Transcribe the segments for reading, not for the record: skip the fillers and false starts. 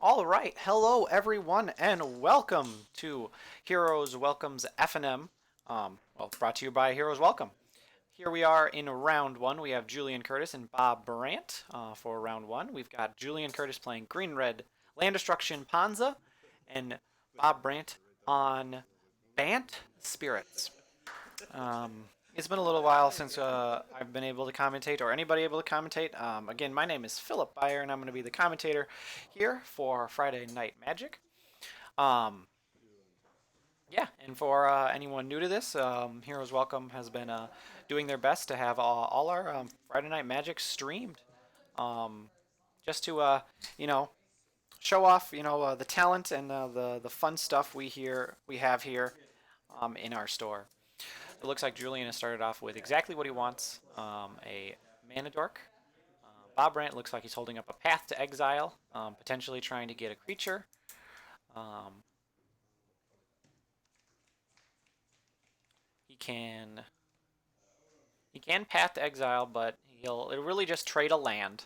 All right, hello everyone, and welcome to Heroes Welcome's F&M. Brought to you by Heroes Welcome. Here we are in round one. We have Julian Curtis and Bob Brandt for round one. We've got Julian Curtis playing Green Red Land Destruction Ponza, and Bob Brandt on Bant Spirits. It's been a little while since I've been able to commentate, or anybody able to commentate. Again, my name is Philip Beyer, and I'm going to be the commentator here for Friday Night Magic. Um, yeah, and for anyone new to this, Heroes Welcome has been doing their best to have all our Friday Night Magic streamed, um, just to you know show off the talent and the fun stuff we have here in our store. It looks like Julian has started off with exactly what he wants, a mana dork. Bob Brandt looks like he's holding up a path to exile, potentially trying to get a creature. Um, he can he can path to exile, but it'll really just trade a land.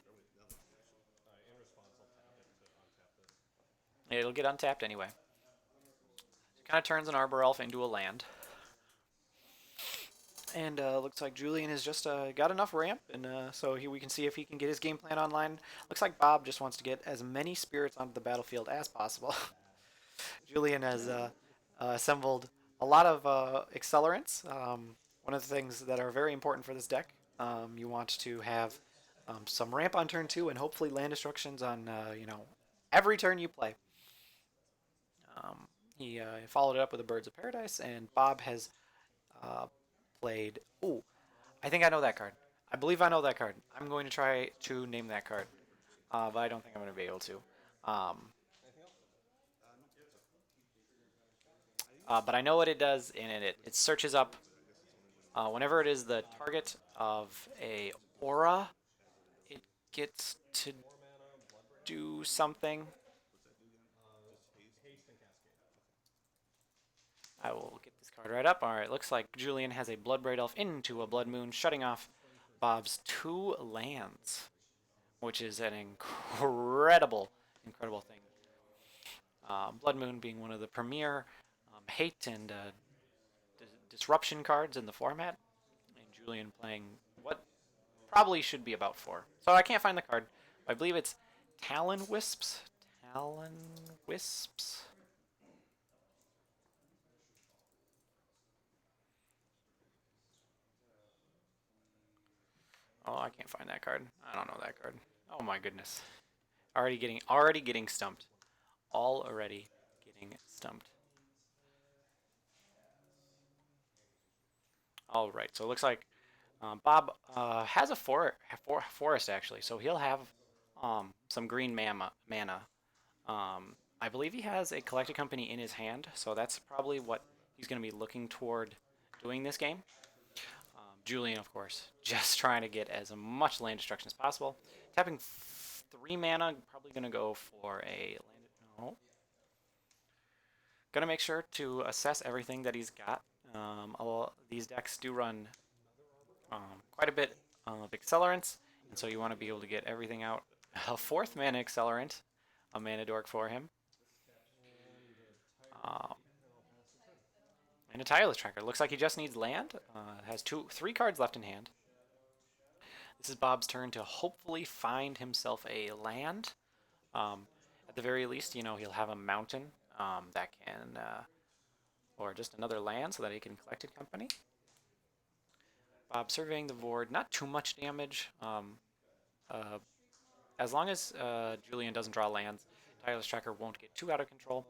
It'll get untapped anyway. It kind of turns an Arbor Elf into a land. And looks like Julian has just got enough ramp, and we can see if he can get his game plan online. Looks like Bob just wants to get as many spirits onto the battlefield as possible. Julian has assembled a lot of accelerants. One of the things that are very important for this deck, you want to have some ramp on turn two, and hopefully land destructions on every turn you play. He followed it up with the Birds of Paradise, and Bob has uh, played. Ooh, I think I know that card. I believe I know that card. I'm going to try to name that card, but I don't think I'm going to be able to. Um, but I know what it does, and it searches up whenever it is the target of a aura. It gets to do something. I will get this card right up. All right, looks like Julian has a Bloodbraid Elf into a Blood Moon, shutting off Bob's two lands, which is an incredible thing. Blood Moon being one of the premier hate and disruption cards in the format, and Julian playing what probably should be about four. So I can't find the card. I believe it's Talon Wisps. Talon Wisps. Oh, I can't find that card. I don't know that card. Oh my goodness. Already getting stumped. Already getting stumped. All right. So it looks like Bob has a forest actually, so he'll have some green mana. I believe he has a collected company in his hand, so that's probably what he's going to be looking toward doing this game. Julian, of course, just trying to get as much land destruction as possible. Tapping 3 mana, probably going to go for a land. No. Going to make sure to assess everything that he's got. These decks do run quite a bit of accelerants, and so you want to be able to get everything out. A fourth mana accelerant, a mana dork for him, um, and a tireless tracker. Looks like he just needs land. Has three cards left in hand. This is Bob's turn to hopefully find himself a land. At the very least, he'll have a mountain that can, or just another land so that he can collect a company. Bob surveying the board, not too much damage. Uh, as long as Julian doesn't draw lands, Tireless Tracker won't get too out of control.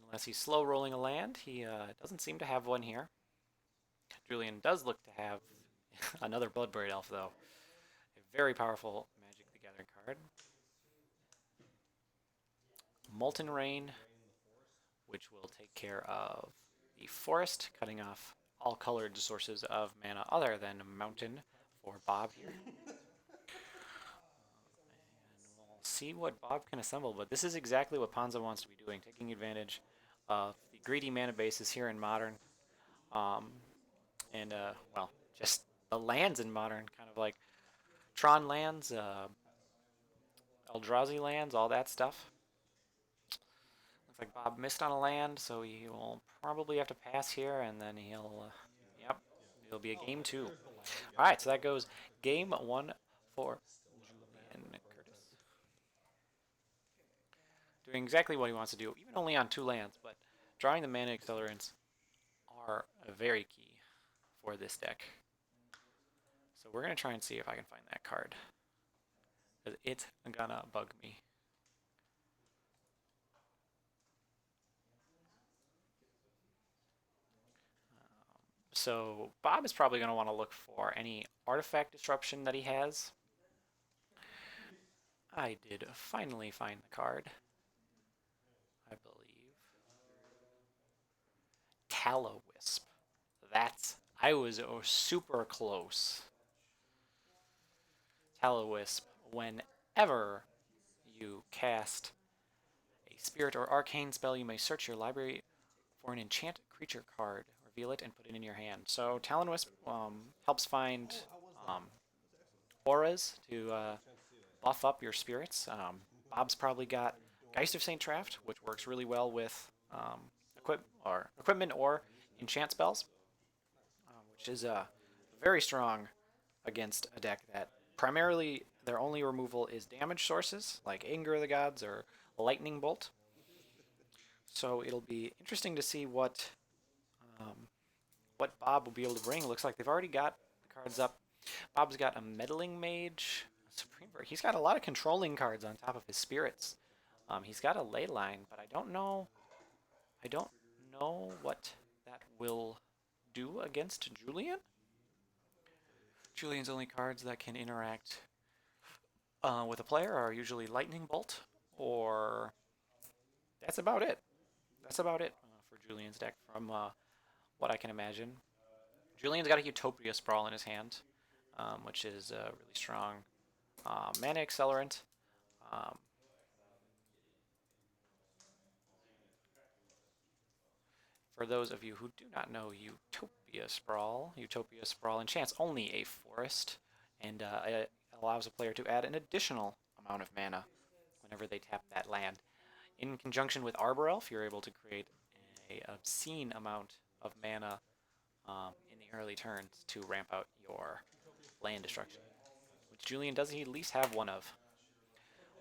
Unless he's slow rolling a land, he doesn't seem to have one here. Julian does look to have another Bloodbraid Elf, though. A very powerful Magic the Gathering card. Molten Rain, which will take care of the forest, cutting off all colored sources of mana other than mountain for Bob here. We'll see what Bob can assemble, but this is exactly what Ponza wants to be doing, taking advantage of the greedy mana bases here in Modern. Um, and, just the lands in Modern, kind of like Tron lands, Eldrazi lands, all that stuff. Looks like Bob missed on a land, so he will probably have to pass here, and then yep, it'll be a game two. All right, so that goes game one for Julian Curtis. Doing exactly what he wants to do, even only on 2 lands, but drawing the mana accelerants are very key for this deck. So we're going to try and see if I can find that card, because it's gonna bug me. So Bob is probably going to want to look for any artifact disruption that he has. I did finally find the card, I believe. Tallow-Wisp. I was super close. Tallow-Wisp, whenever you cast a spirit or arcane spell, you may search your library for an enchanted creature card, reveal it, and put it in your hand. So Talon-Wisp helps find um, auras to buff up your spirits. Bob's probably got Geist of St. Traft, which works really well with equipment or enchant spells, which is very strong against a deck that primarily their only removal is damage sources like Anger of the Gods or Lightning Bolt. So it'll be interesting to see um, what Bob will be able to bring. It looks like they've already got the cards up. Bob's got a Meddling Mage, a Supreme Verdict. He's got a lot of controlling cards on top of his spirits. He's got a Ley Line, but I don't know. I don't know what that will do against Julian. Julian's only cards that can interact with a player are usually Lightning Bolt, or that's about it. That's about it for Julian's deck from what I can imagine. Julian's got a Utopia Sprawl in his hand, which is really strong. Mana Accelerant. Um, for those of you who do not know Utopia Sprawl enchants only a forest, and it allows a player to add an additional amount of mana whenever they tap that land. In conjunction with Arbor Elf, you're able to create an obscene amount of mana in the early turns to ramp out your land destruction, which Julian doesn't at least have one of.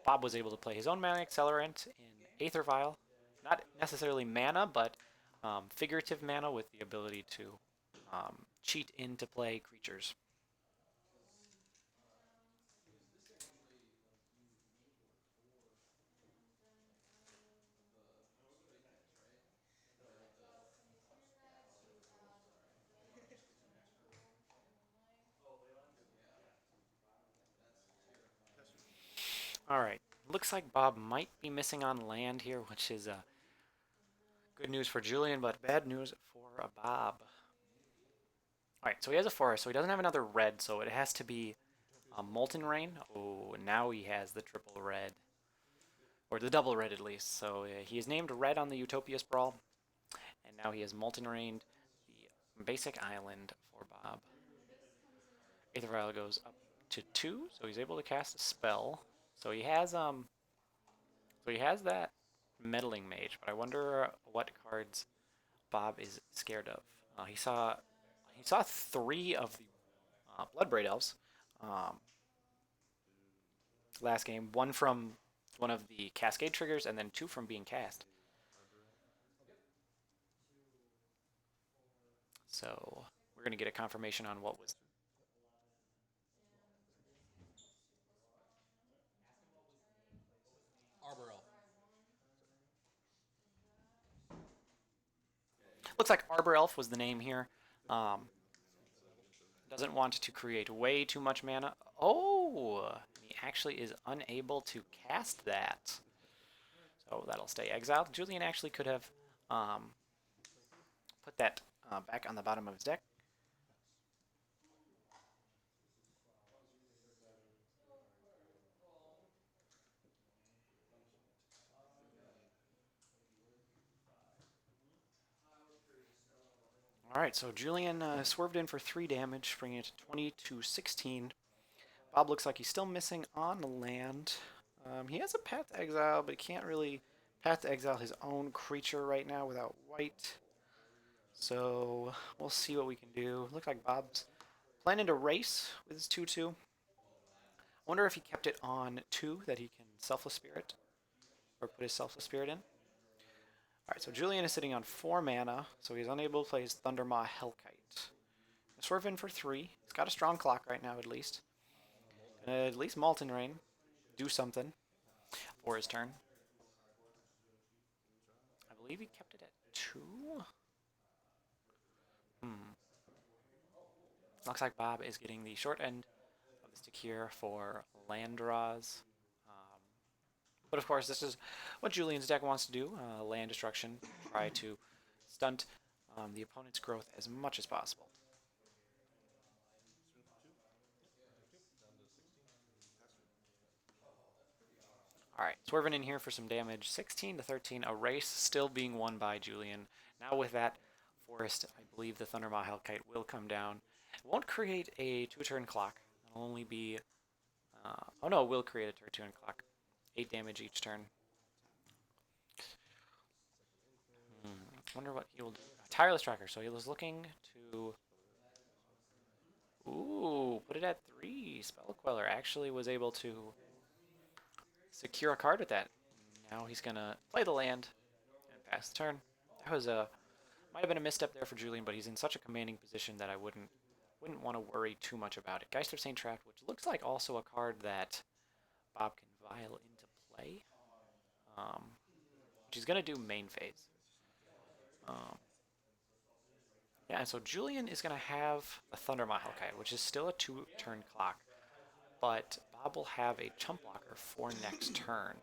Bob was able to play his own mana accelerant in Aether Vial. Not necessarily mana, but figurative mana with the ability to cheat into play creatures. All right. Looks like Bob might be missing on land here, which is good news for Julian, but bad news for Bob. All right, so he has a forest, so he doesn't have another red, so it has to be Molten Rain. Oh, now he has the triple red, or the double red at least. So he is named red on the Utopia Sprawl, and now he has Molten Rain, the basic island for Bob. Aether Vial goes up to 2, so he's able to cast a spell. So he has that Meddling Mage, but I wonder what cards Bob is scared of. He saw 3 of the Bloodbraid Elves last game. 1 from one of the Cascade triggers, and then 2 from being cast. So we're going to get a confirmation on what was. Arbor Elf. Looks like Arbor Elf was the name here. Doesn't want to create way too much mana. Oh, he actually is unable to cast that. So that'll stay exiled. Julian actually could have put that back on the bottom of his deck. Alright, so Julian swerved in for 3 damage, bringing it to 20 to 16. Bob looks like he's still missing on land. He has a path to exile, but he can't really path to exile his own creature right now without white. So we'll see what we can do. Looks like Bob's planning to race with his 2/2. I wonder if he kept it on 2 that he can Selfless Spirit, or put his Selfless Spirit in. Alright, so Julian is sitting on 4 mana, so he's unable to play his Thundermaw Hellkite. Swerve in for 3. He's got a strong clock right now, at least. Gonna at least Molten Rain. Do something for his turn. I believe he kept it at 2? Looks like Bob is getting the short end of the stick here for land draws. But of course, this is what Julian's deck wants to do. Land destruction. Try to stunt the opponent's growth as much as possible. Alright, swerving in here for some damage. 16 to 13, a race still being won by Julian. Now with that forest, I believe the Thundermaw Hellkite will come down. It won't create a 2-turn clock. It'll only be... oh no, it will create a 2-turn clock. 8 damage each turn. Wonder what he will do. Tireless Tracker, so he was looking to... Ooh, put it at 3. Spell Queller actually was able to secure a card with that. Now he's gonna play the land and pass the turn. That was a might have been a misstep there for Julian, but he's in such a commanding position that I wouldn't want to worry too much about it. Geist of Saint Trapped, which looks like also a card that Bob can vial into play, which he's gonna do main phase. Yeah, and so Julian is gonna have a Thundermaw Hellkite, which is still a 2-turn clock, but Bob will have a chump blocker for next turn.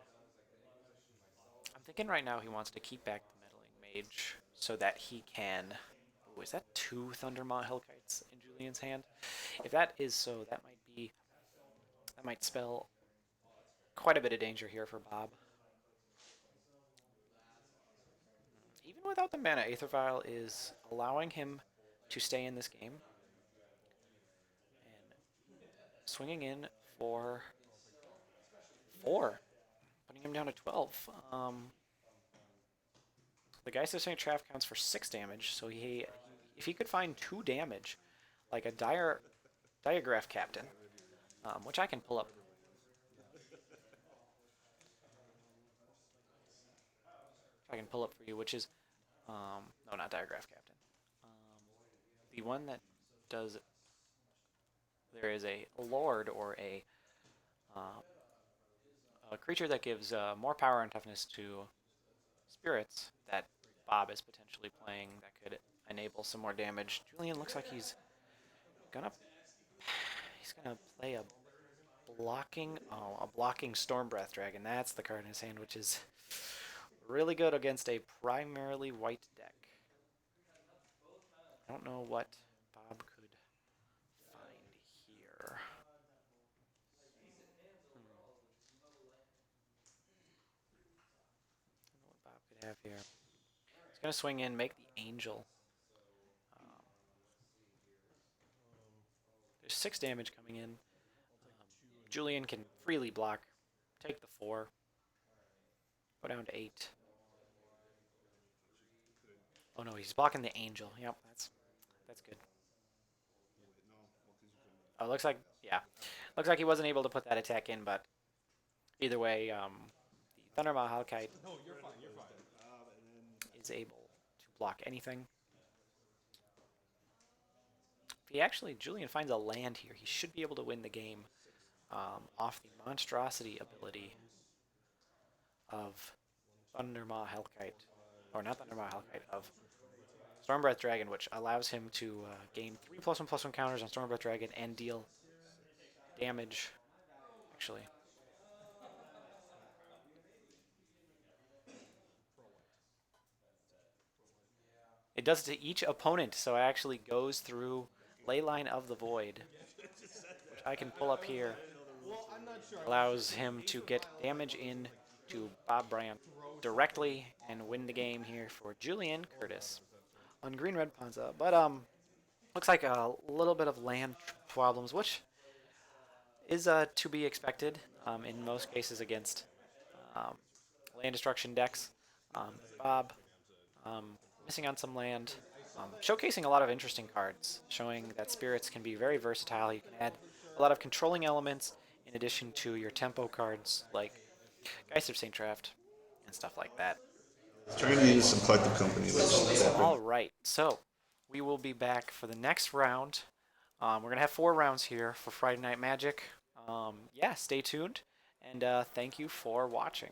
I'm thinking right now he wants to keep back the Meddling Mage so that he can... Ooh, is that 2 Thundermaw Hellkites in Julian's hand? If that is so, that might spell quite a bit of danger here for Bob. Even without the mana, Aether Vial is allowing him to stay in this game. And swinging in for 4, putting him down to 12. The Geist of Saint Traff counts for 6 damage, so if he could find 2 damage, like a Diagraph Captain, which I can pull up. I can pull up for you, which is, no, not Diagraph Captain. The one that does, there is a Lord or a creature that gives more power and toughness to spirits that Bob is potentially playing that could enable some more damage. Julian looks like he's gonna play a blocking Stormbreath Dragon. That's the card in his hand, which is really good against a primarily white deck. I don't know what Bob could find here. I don't know what Bob could have here. He's gonna swing in, make the Angel. There's 6 damage coming in. Julian can freely block, take the 4, go down to 8. Oh no, he's blocking the Angel. Yep, that's good. Oh, looks like, yeah. Looks like he wasn't able to put that attack in, but either way, the Thundermaw Hellkite is able to block anything. If he actually, Julian finds a land here, he should be able to win the game off the Monstrosity ability of Thundermaw Hellkite. Or not Thundermaw Hellkite, of Stormbreath Dragon, which allows him to gain 3+1/+1 counters on Stormbreath Dragon and deal damage. Actually, it does to each opponent, so it actually goes through Leyline of the Void, which I can pull up here. Allows him to get damage in to Bob Brandt directly and win the game here for Julian Curtis on green-red Ponza. But looks like a little bit of land problems, which is to be expected. in most cases against um, land destruction decks. Bob um, missing on some land, showcasing a lot of interesting cards, showing that spirits can be very versatile. You can add a lot of controlling elements in addition to your tempo cards like Geist of St. Traft and stuff like that. Trying to use some collective company, which is open. All right, so we will be back for the next round. We're gonna have 4 rounds here for Friday Night Magic. Yeah, stay tuned, and thank you for watching.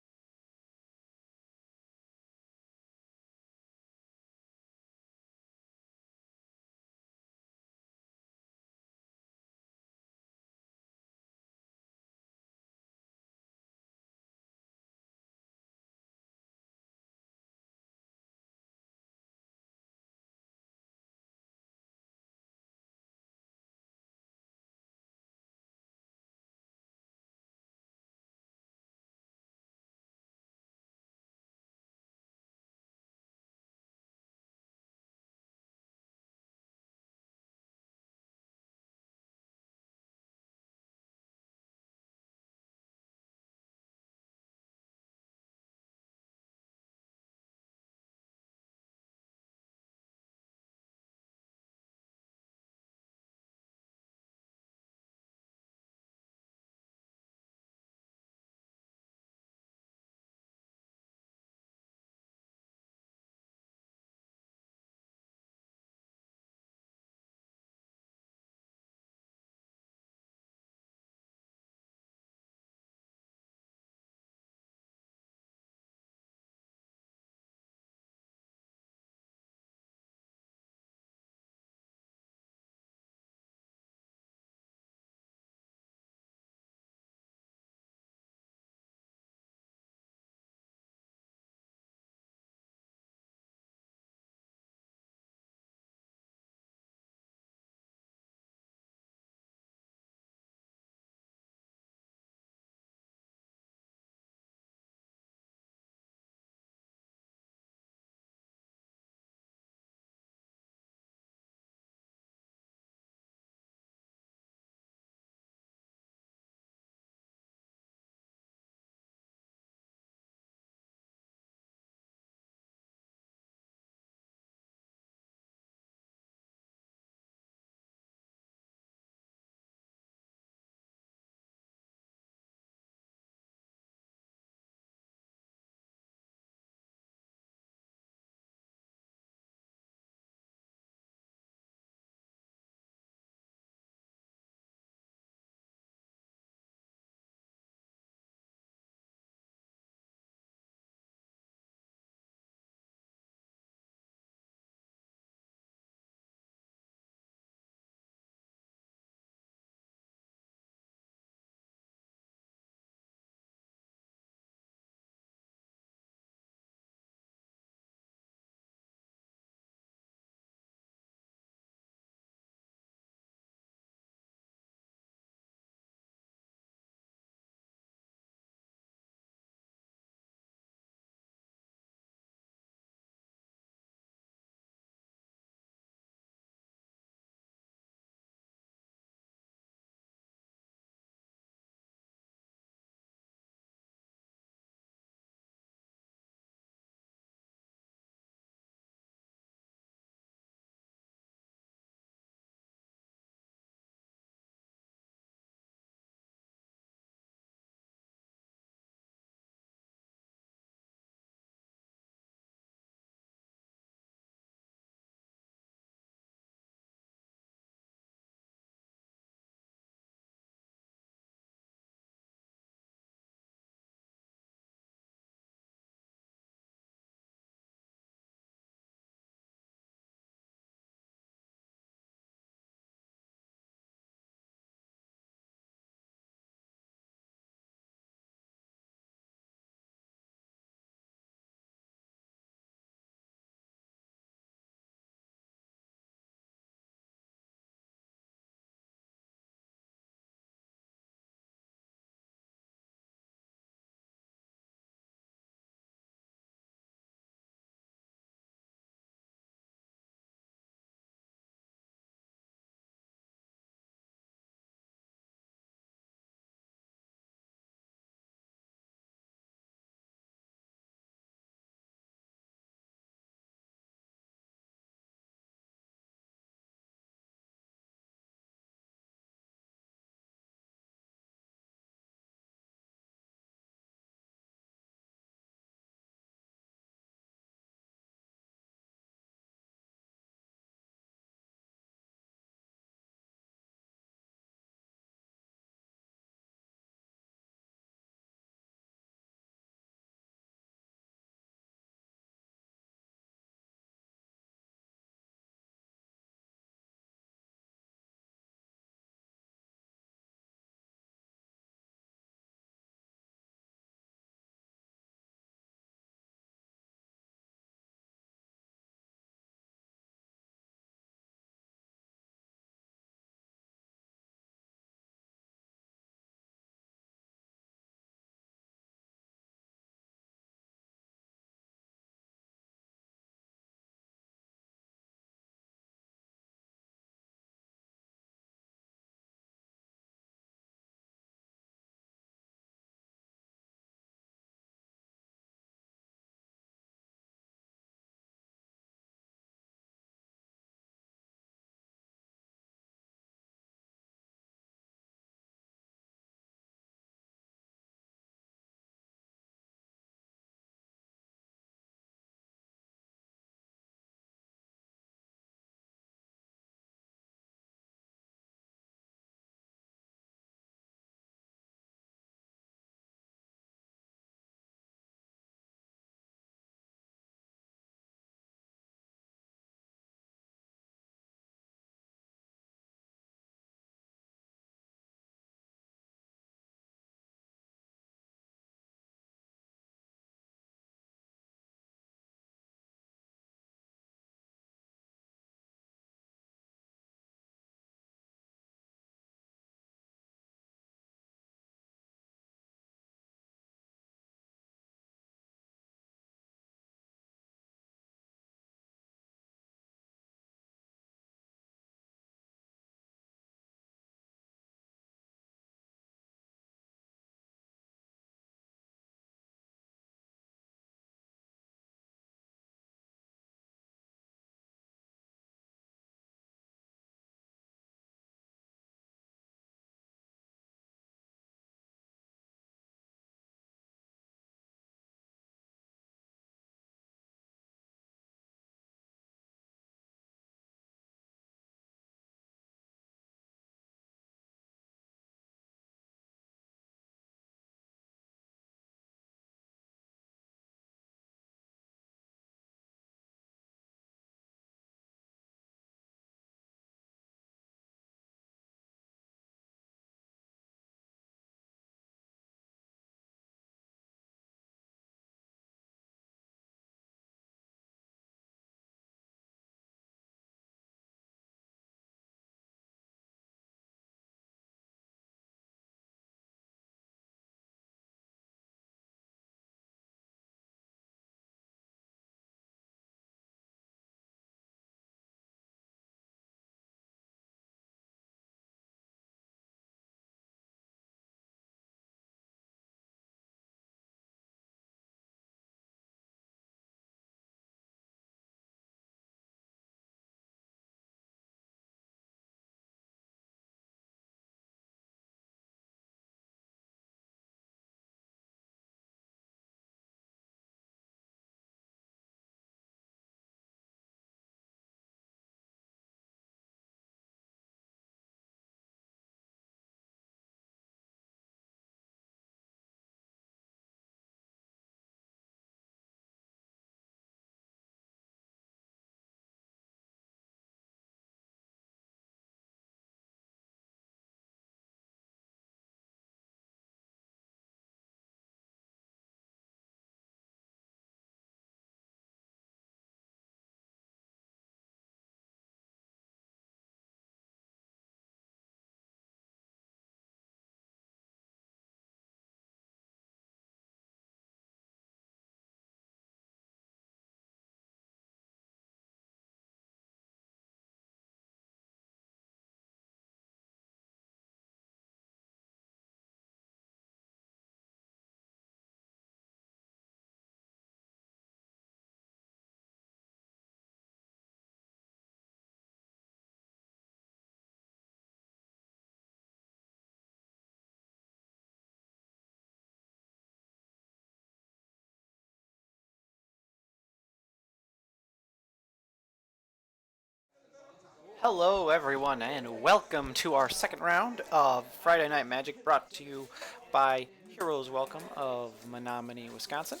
Hello, everyone, and welcome to our second round of Friday Night Magic, brought to you by Heroes Welcome of Menominee, Wisconsin.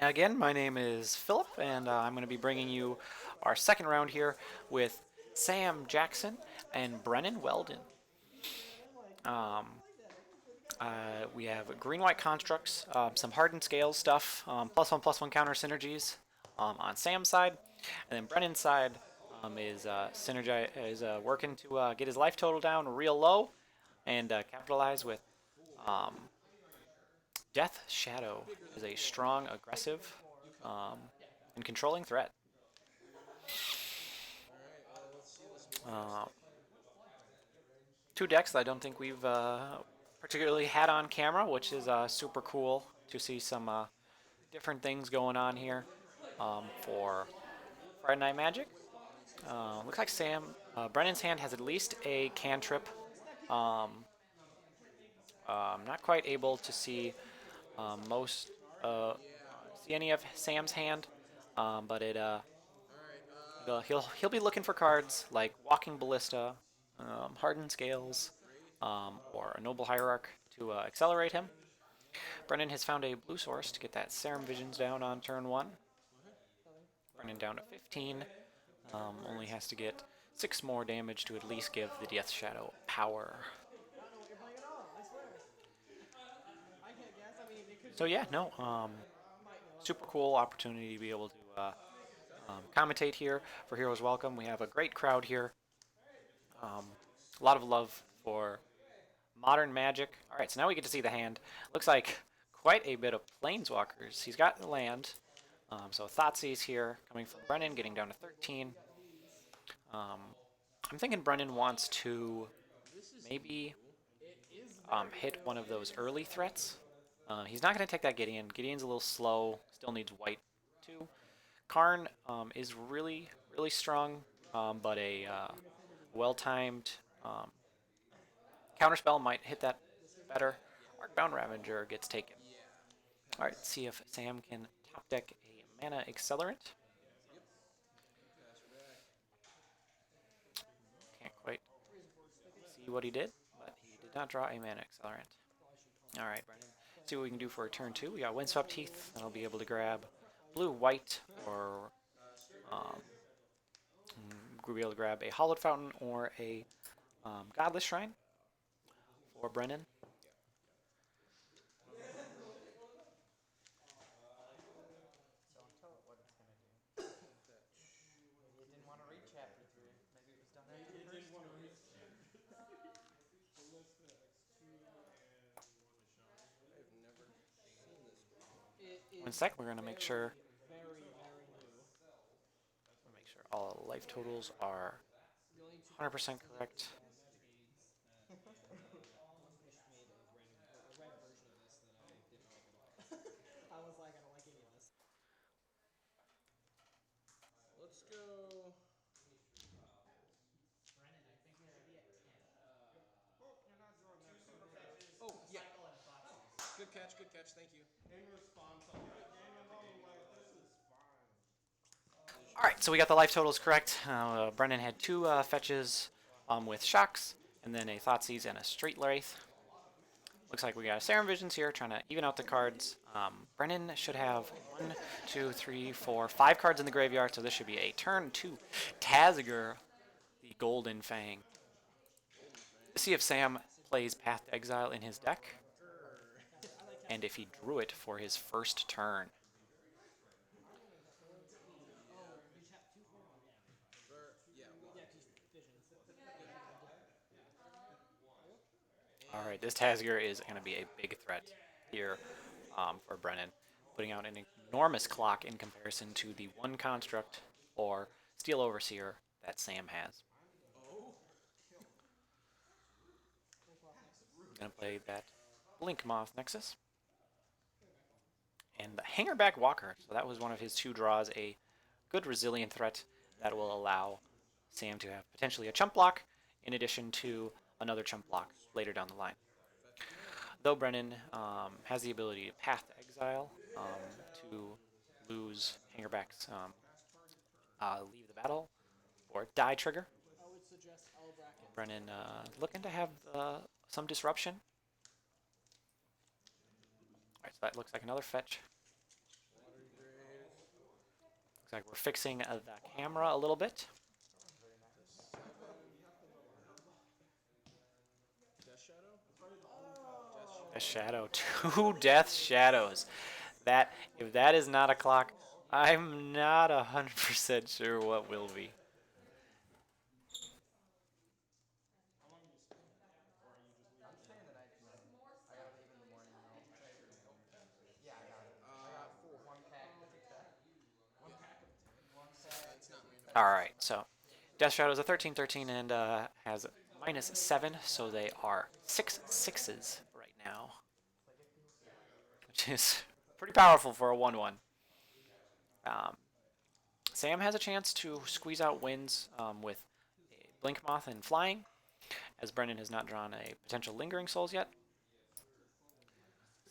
Again, my name is Philip, and I'm going to be bringing you our second round here with Sam Jackson and Brennan Weldon. Um, we have green-white constructs, some hardened scales stuff, +1/+1 counter synergies on Sam's side, and then Brennan's side is working to get his life total down real low and capitalize with um, Death Shadow is a strong, aggressive, um, and controlling threat. Uh, Two decks that I don't think we've particularly had on camera, which is super cool to see some different things going on here for Friday Night Magic. Looks like Brennan's hand has at least a cantrip. Um, I'm not quite able to most uh, see any of Sam's hand, but he'll be looking for cards like Walking Ballista, Hardened Scales, or a Noble Hierarch to accelerate him. Brennan has found a blue source to get that Serum Visions down on turn 1. Brennan down to 15. Only has to get 6 more damage to at least give the Death Shadow power. So yeah, no, super cool opportunity to be able to commentate here for Heroes Welcome. We have a great crowd here. A lot of love for modern magic. All right, so now we get to see the hand. Looks like quite a bit of planeswalkers. He's got the land. So Thoughtseize here, coming from Brennan, getting down to 13. Um, I'm thinking Brennan wants to maybe hit one of those early threats. He's not going to take that Gideon. Gideon's a little slow, still needs white too. Karn is really, really strong, but a well-timed counterspell might hit that better. Arcbound Ravager gets taken. Alright, see if Sam can top deck a mana accelerant. Can't quite see what he did, but he did not draw a mana accelerant. Alright, Brennan. See what we can do for a turn 2. We got Windswept Teeth, and I'll be able to grab blue, white, or we'll be able to grab a Hollowed Fountain or a Godless Shrine for Brennan. One sec, we're gonna make sure all life totals are 100% correct. Let's go. Oh, yeah. Good catch, good catch. Thank you. Alright, so we got the life totals correct. Brennan had 2 fetches with shocks, and then a Thoughtseize and a Straight Wraith. Looks like we got a Serum Visions here, trying to even out the cards. Brennan should have 1, 2, 3, 4, 5 cards in the graveyard, so this should be a turn 2 Taziger, the Golden Fang. See if Sam plays Path to Exile in his deck, and if he drew it for his first turn. Alright, this Taziger is going to be a big threat here for Brennan, putting out an enormous clock in comparison to the 1 construct or Steel Overseer that Sam has. I'm going to play that Blink Moth Nexus. And the Hangerback Walker, so that was one of his 2 draws, a good resilient threat that will allow Sam to have potentially a chump block in addition to another chump block later down the line. Though Brennan has the ability to Path to Exile to lose Hangerback's Leave the Battle or Die trigger. Brennan looking to have some disruption. Alright, so that looks like another fetch. Looks like we're fixing the camera a little bit. Death Shadow? Death Shadow. 2 Death Shadows. That, if that is not a clock, I'm not 100% sure what will be. Alright, so Death Shadow is a 13/13 and has -7, so they are 6 sixes right now, which is pretty powerful for a 1/1. Sam has a chance to squeeze out wins with a Blink Moth and Flying, as Brennan has not drawn a potential Lingering Souls yet.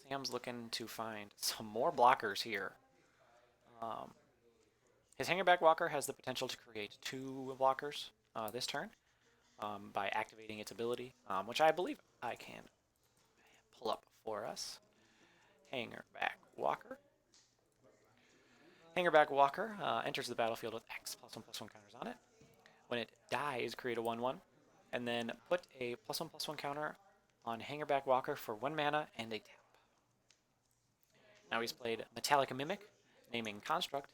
Sam's looking to find some more blockers here. His Hangerback Walker has the potential to create 2 blockers this turn by activating its ability, which I believe I can pull up for us. Hangerback Walker. Hangerback Walker enters the battlefield with X +1/+1 counters on it. When it dies, create a 1/1, and then put a +1/+1 counter on Hangerback Walker for 1 mana and a tap. Now he's played Metallic Mimic, naming Construct,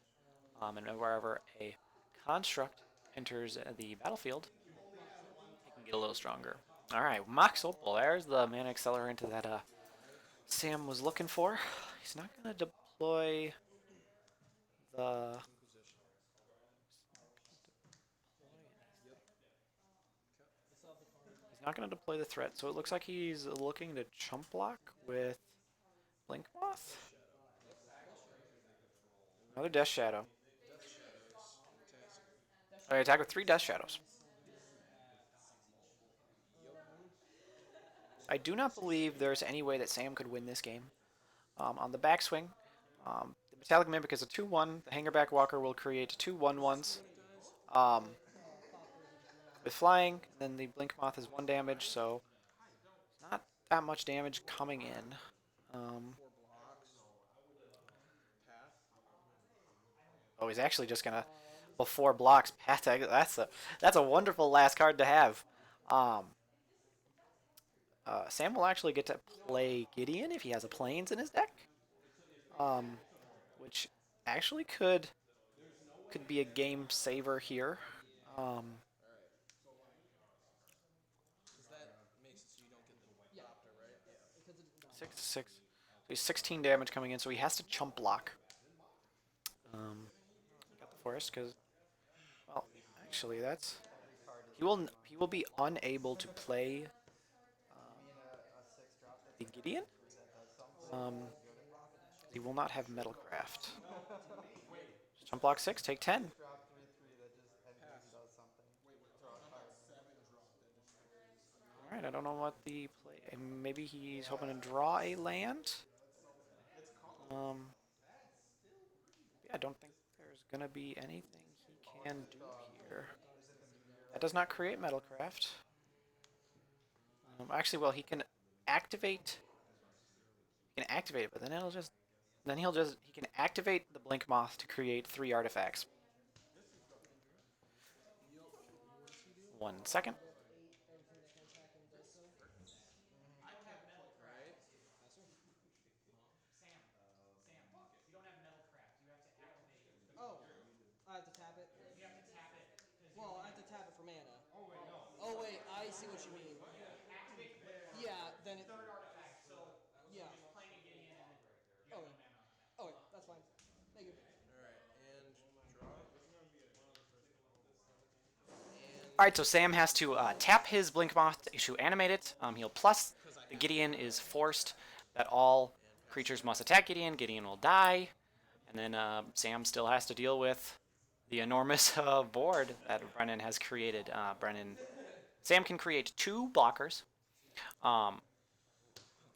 and wherever a Construct enters the battlefield, it can get a little stronger. Alright, Mox Opal, there's the mana accelerant that Sam was looking for. He's not going to deploy the... He's not going to deploy the threat, so it looks like he's looking to chump block with Blink Moth. Another Death Shadow. Alright, attack with 3 Death Shadows. I do not believe there's any way that Sam could win this game. On the backswing, the Metallic Mimic is a 2/1. The Hangerback Walker will create 2 1/1s. With flying, and then the Blink Moth is 1 damage, so it's not that much damage coming in. Oh, he's actually just gonna, well, 4 blocks. That's a wonderful last card to have. Sam will actually get to play Gideon if he has a Plains in his deck, which actually could be a game saver here. Six to six. So he's 16 damage coming in, so he has to chump block. Got the forest because, well, actually that's he will be unable to play the Gideon. He will not have Metalcraft. Chump block 6, take 10. Alright, I don't know what the play. Maybe he's hoping to draw a land. I don't think there's gonna be anything he can do here. That does not create Metalcraft. Actually, well, he can activate. He can activate it, but then he can activate the Blink Moth to create 3 artifacts. 1 second. Oh, I have to tap it? You have to tap it. Well, I have to tap it for mana. Oh, wait, I see what you mean. Yeah, then it... Third artifact, so yeah. Just playing a Gideon and then you have no mana on that. Okay, that's fine. Thank you. Alright, and draw. Alright, so Sam has to tap his Blink Moth to issue Animate it. He'll plus. The Gideon is forced that all creatures must attack Gideon. Gideon will die. And then Sam still has to deal with the enormous board that Brennan has created. Sam can create 2 blockers.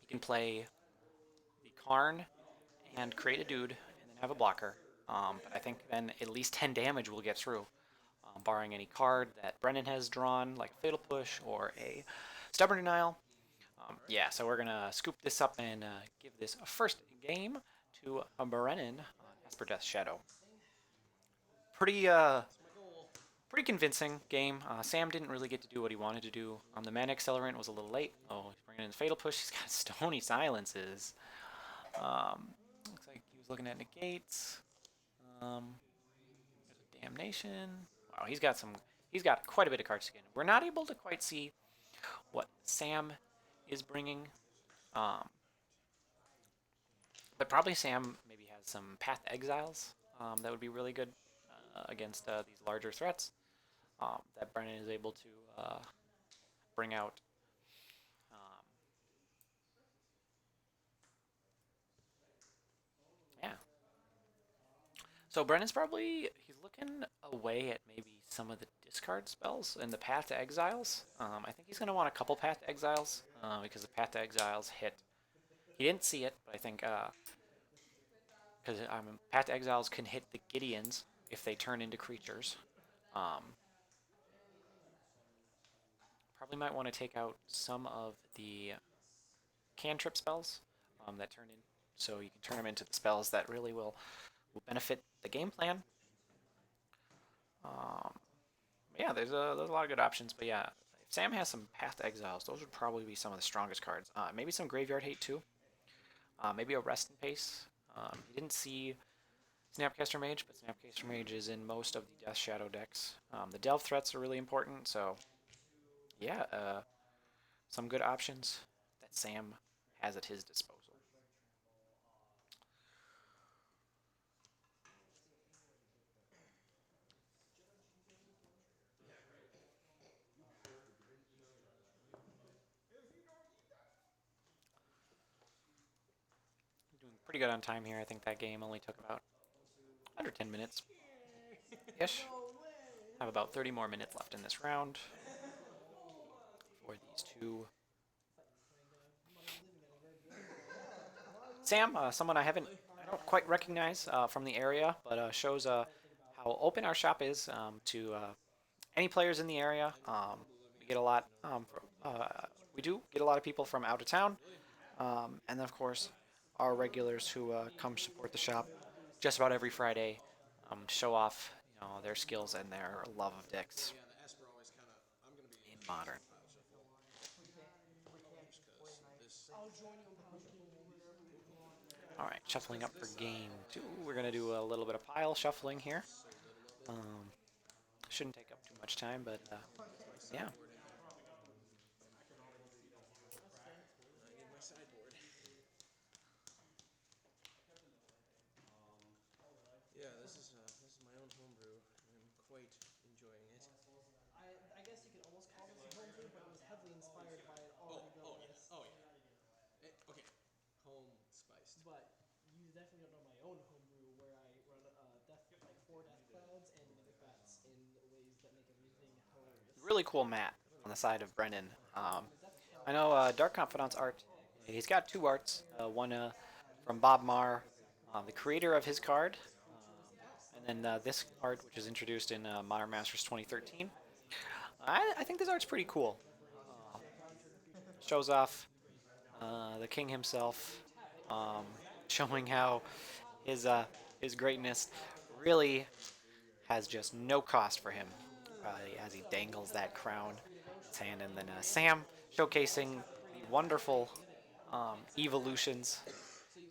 He can play the Karn and create a dude and then have a blocker. But I think then at least 10 damage will get through. barring any card that Brennan has drawn, like a Fatal Push or a Stubborn Denial. Yeah, so we're gonna scoop this up and give this a first game to Brennan on Esper Death Shadow. Pretty pretty convincing game. Sam didn't really get to do what he wanted to do. The Mana Accelerant was a little late. Oh, he's bringing in Fatal Push. He's got Stony Silences. Looks like he was looking at negates. There's a Damnation. Wow, he's got some. He's got quite a bit of cards again. We're not able to quite see what Sam is bringing. Um, but probably Sam maybe has some Path Exiles that would be really good against these larger threats that Brennan is able to bring out. Um, yeah. So Brennan's probably he's looking away at maybe some of the discard spells and the Path to Exiles. I think he's going to want a couple Path to Exiles because the Path to Exiles hit. He didn't see it, but I think because Path to Exiles can hit the Gideons if they turn into creatures. Um, Probably might want to take out some of the cantrip spells that turn in, so you can turn them into the spells that really will benefit the game plan. Um, yeah, there's a lot of good options, but yeah, if Sam has some Path to Exiles, those would probably be some of the strongest cards. Maybe some Graveyard Hate too. Maybe a Rest in Pace. He didn't see Snapcaster Mage, but Snapcaster Mage is in most of the Death Shadow decks. The Delve threats are really important, so yeah, some good options that Sam has at his disposal. Doing pretty good on time here. I think that game only took about under 10 minutes ish. Have about 30 more minutes left in this round for these two. Sam, someone I don't quite recognize from the area, but shows how open our shop is to any players in the area. We get a lot. We do get a lot of people from out of town, and then of course our regulars who come support the shop just about every Friday to show off their skills and their love of decks in modern. All right, shuffling up for game two. We're gonna do a little bit of pile shuffling here. Um, Shouldn't take up too much time, but yeah. Yeah, this is my own homebrew. I'm quite enjoying it. I guess you could almost call this a homebrew, but it was heavily inspired by an already built list. Oh yeah. Okay. Home spiced. But you definitely don't know my own homebrew, where I run like 4 death clouds and mimic bats in ways that make everything hilarious. Really cool mat on the side of Brennan. I know Dark Confidant's art. He's got two arts. One from Bob Marr, the creator of his card, and then this art, which is introduced in Modern Masters 2013. I think this art's pretty cool. Shows off the king himself, um, showing how his greatness really has just no cost for him as he dangles that crown in his hand. And then Sam showcasing the wonderful evolutions.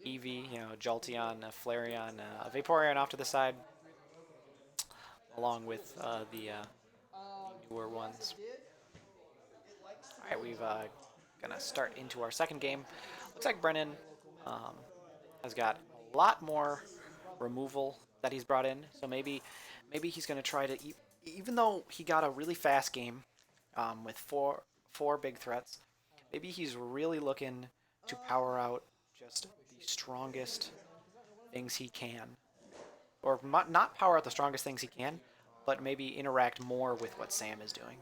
Eevee, Jolteon, Flareon, Vaporeon off to the side, along with the newer ones. All right, we've gonna start into our second game. Looks like Brennan um, has got a lot more removal that he's brought in. So maybe he's gonna try to even though he got a really fast game with four big threats. Maybe he's really looking to power out just the strongest things he can, or not power out the strongest things he can, but maybe interact more with what Sam is doing,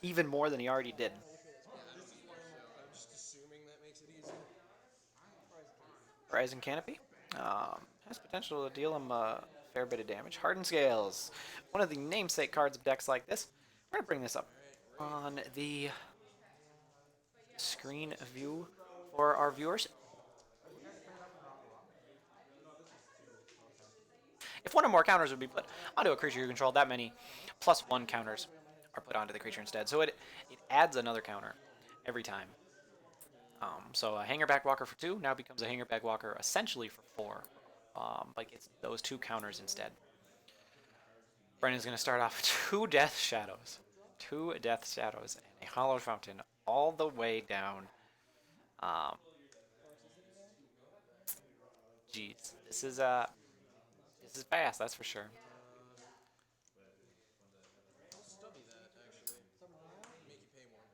even more than he already did. Yeah, I don't either, so I'm just assuming that makes it easy. Rising Canopy has potential to deal him fair bit of damage. Hardened Scales, one of the namesake cards of decks like this. We're going to bring this up on the screen view for our viewers. If one or more counters would be put onto a creature you control, that many +1 counters are put onto the creature instead. So it adds another counter every time. So a Hangerback Walker for 2 now becomes a Hangerback Walker essentially for 4. But gets those 2 counters instead. Brennan's going to start off 2 Death Shadows. 2 Death Shadows and a Hollow Fountain all the way down. Jeez, this is fast, that's for sure. How stubby that actually. Make you pay more.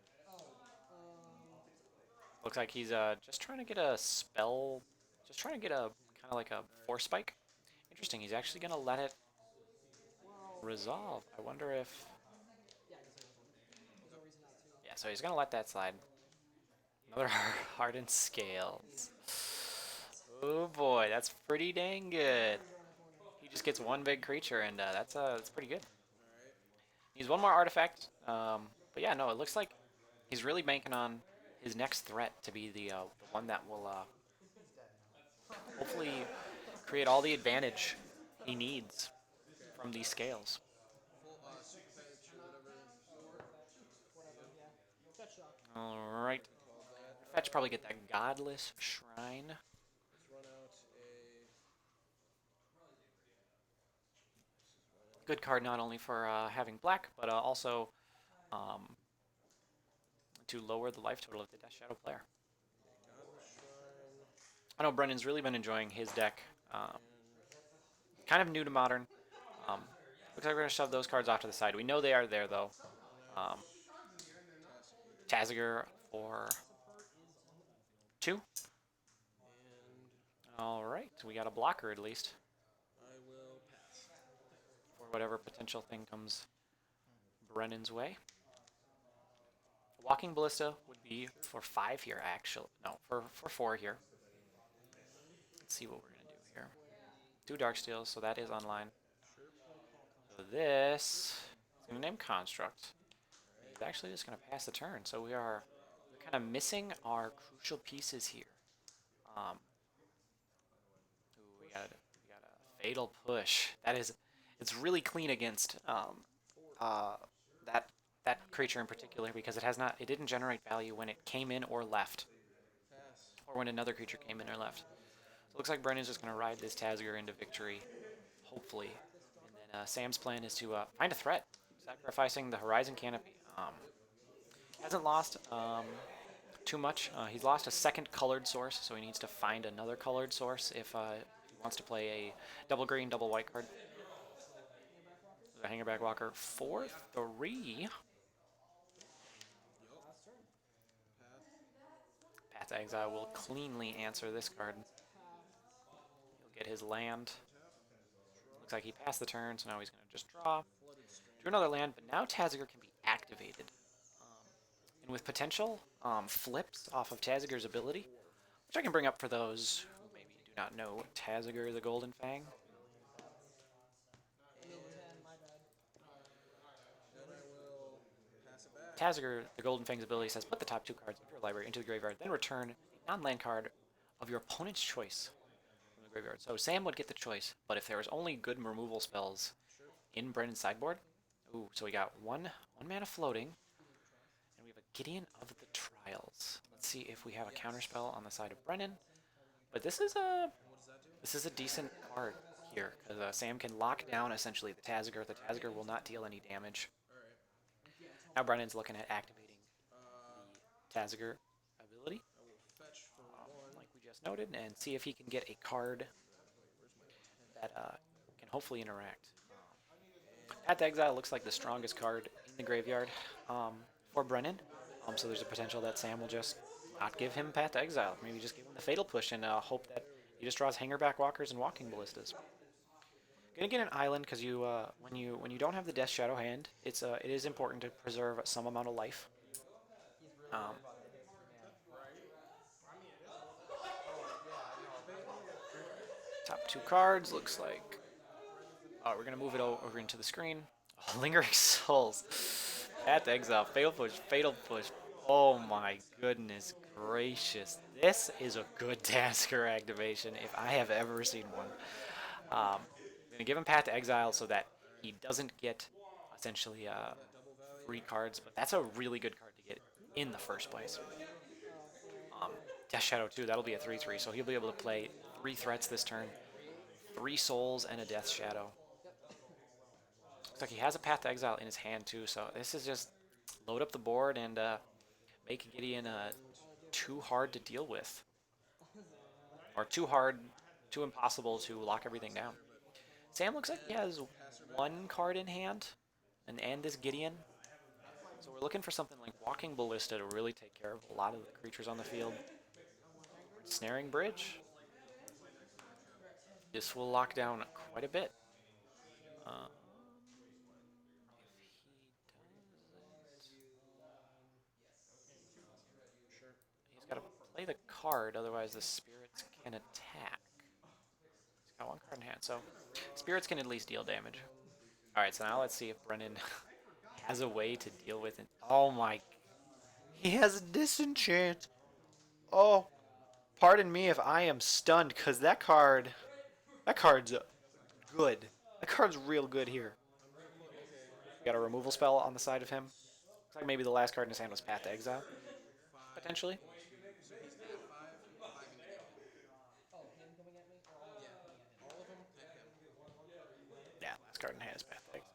Looks like he's just trying to get a spell, just trying to get a kind of like a Force Spike. Interesting, he's actually going to let it resolve. I wonder if... Yeah, so he's going to let that slide. Another Hardened Scales. Oh boy, that's pretty dang good. He just gets 1 big creature, and that's pretty good. He's 1 more artifact. But yeah, no, it looks like he's really banking on his next threat to be the one that will hopefully create all the advantage he needs from these scales. Full super fetch or whatever. All right. Fetch probably get that Godless Shrine. Let's run out a. Good card not only for having black, but also to lower the life total of the Death Shadow player. I know Brennan's really been enjoying his deck. Kind of new to Modern. Looks like we're going to shove those cards off to the side. We know they are there, though. Taziger for 2. All right, we got a blocker at least. I will pass. For whatever potential thing comes Brennan's way. Walking Ballista would be for 5 here, actually. No, for 4 here. Let's see what we're going to do here. 2 Darksteels, so that is online. So this is going to name Construct. He's actually just going to pass the turn, so we're kind of missing our crucial pieces here. We got a Fatal Push. It's really clean against that creature in particular because it didn't generate value when it came in or left, or when another creature came in or left. So it looks like Brennan's just going to ride this Taziger into victory, hopefully. And then Sam's plan is to find a threat, sacrificing the Horizon Canopy. Hasn't lost too much. He's lost a second colored source, so he needs to find another colored source if he wants to play a double green, double white card. The Hangerback Walker for 3. Path to Exile will cleanly answer this card. He'll get his land. Looks like he passed the turn, so now he's going to just draw. Drew another land, but now Taziger can be activated. And with potential flips off of Taziger's ability, which I can bring up for those who maybe do not know Taziger the Golden Fang. Taziger, the Golden Fang's ability says put the top 2 cards of your library into the graveyard, then return a non-land card of your opponent's choice from the graveyard. So Sam would get the choice, but if there was only good removal spells in Brennan's sideboard, ooh, so we got one mana floating, and we have a Gideon of the Trials. Let's see if we have a counterspell on the side of Brennan. But this is a decent card here, because Sam can lock down essentially the Taziger. The Taziger will not deal any damage. Now Brennan's looking at activating the Taziger ability, like we just noted, and see if he can get a card that can hopefully interact. Path to Exile looks like the strongest card in the graveyard for Brennan, so there's a potential that Sam will just not give him Path to Exile. Maybe just give him the Fatal Push and hope that he just draws Hangerback Walkers and Walking Ballistas. Gonna get an island because when you don't have the Death Shadow hand, it is important to preserve some amount of life. Top 2 cards looks like We're going to move it over into the screen. Oh, Lingering Souls. Path to Exile. Fatal Push. Fatal Push. Oh my goodness gracious. This is a good Tasker activation if I have ever seen one. I'm going to give him Path to Exile so that he doesn't get essentially free cards, but that's a really good card to get in the first place. Death Shadow too, that'll be a 3/3, so he'll be able to play 3 threats this turn, 3 souls and a Death Shadow. Looks like he has a Path to Exile in his hand too, so this is just load up the board and make Gideon too hard to deal with. Or too hard, too impossible to lock everything down. Sam looks like he has 1 card in hand, and this Gideon. So we're looking for something like Walking Ballista to really take care of a lot of the creatures on the field. Snaring Bridge. This will lock down quite a bit. He's got to play the card, otherwise the spirits can attack. He's got 1 card in hand, so spirits can at least deal damage. Alright, so now let's see if Brennan has a way to deal with it. Oh my... He has a Disenchant! Oh, pardon me if I am stunned, because that card's good. That card's real good here. Got a removal spell on the side of him. Looks like maybe the last card in his hand was Path to Exile, potentially. So he's at 5 in game. Oh, him coming at me? Or all Yeah, all of them at him. Yeah, last card in hand is Path to Exile.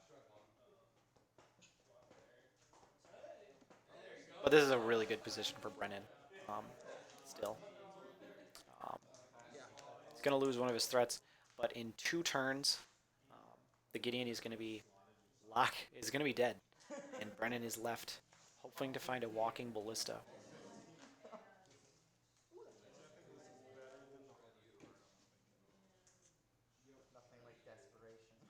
But this is a really good position for Brennan. Still. Yeah. He's going to lose one of his threats, but in 2 turns, the Gideon is going to be dead, and Brennan is left hoping to find a Walking Ballista. Nothing like desperation.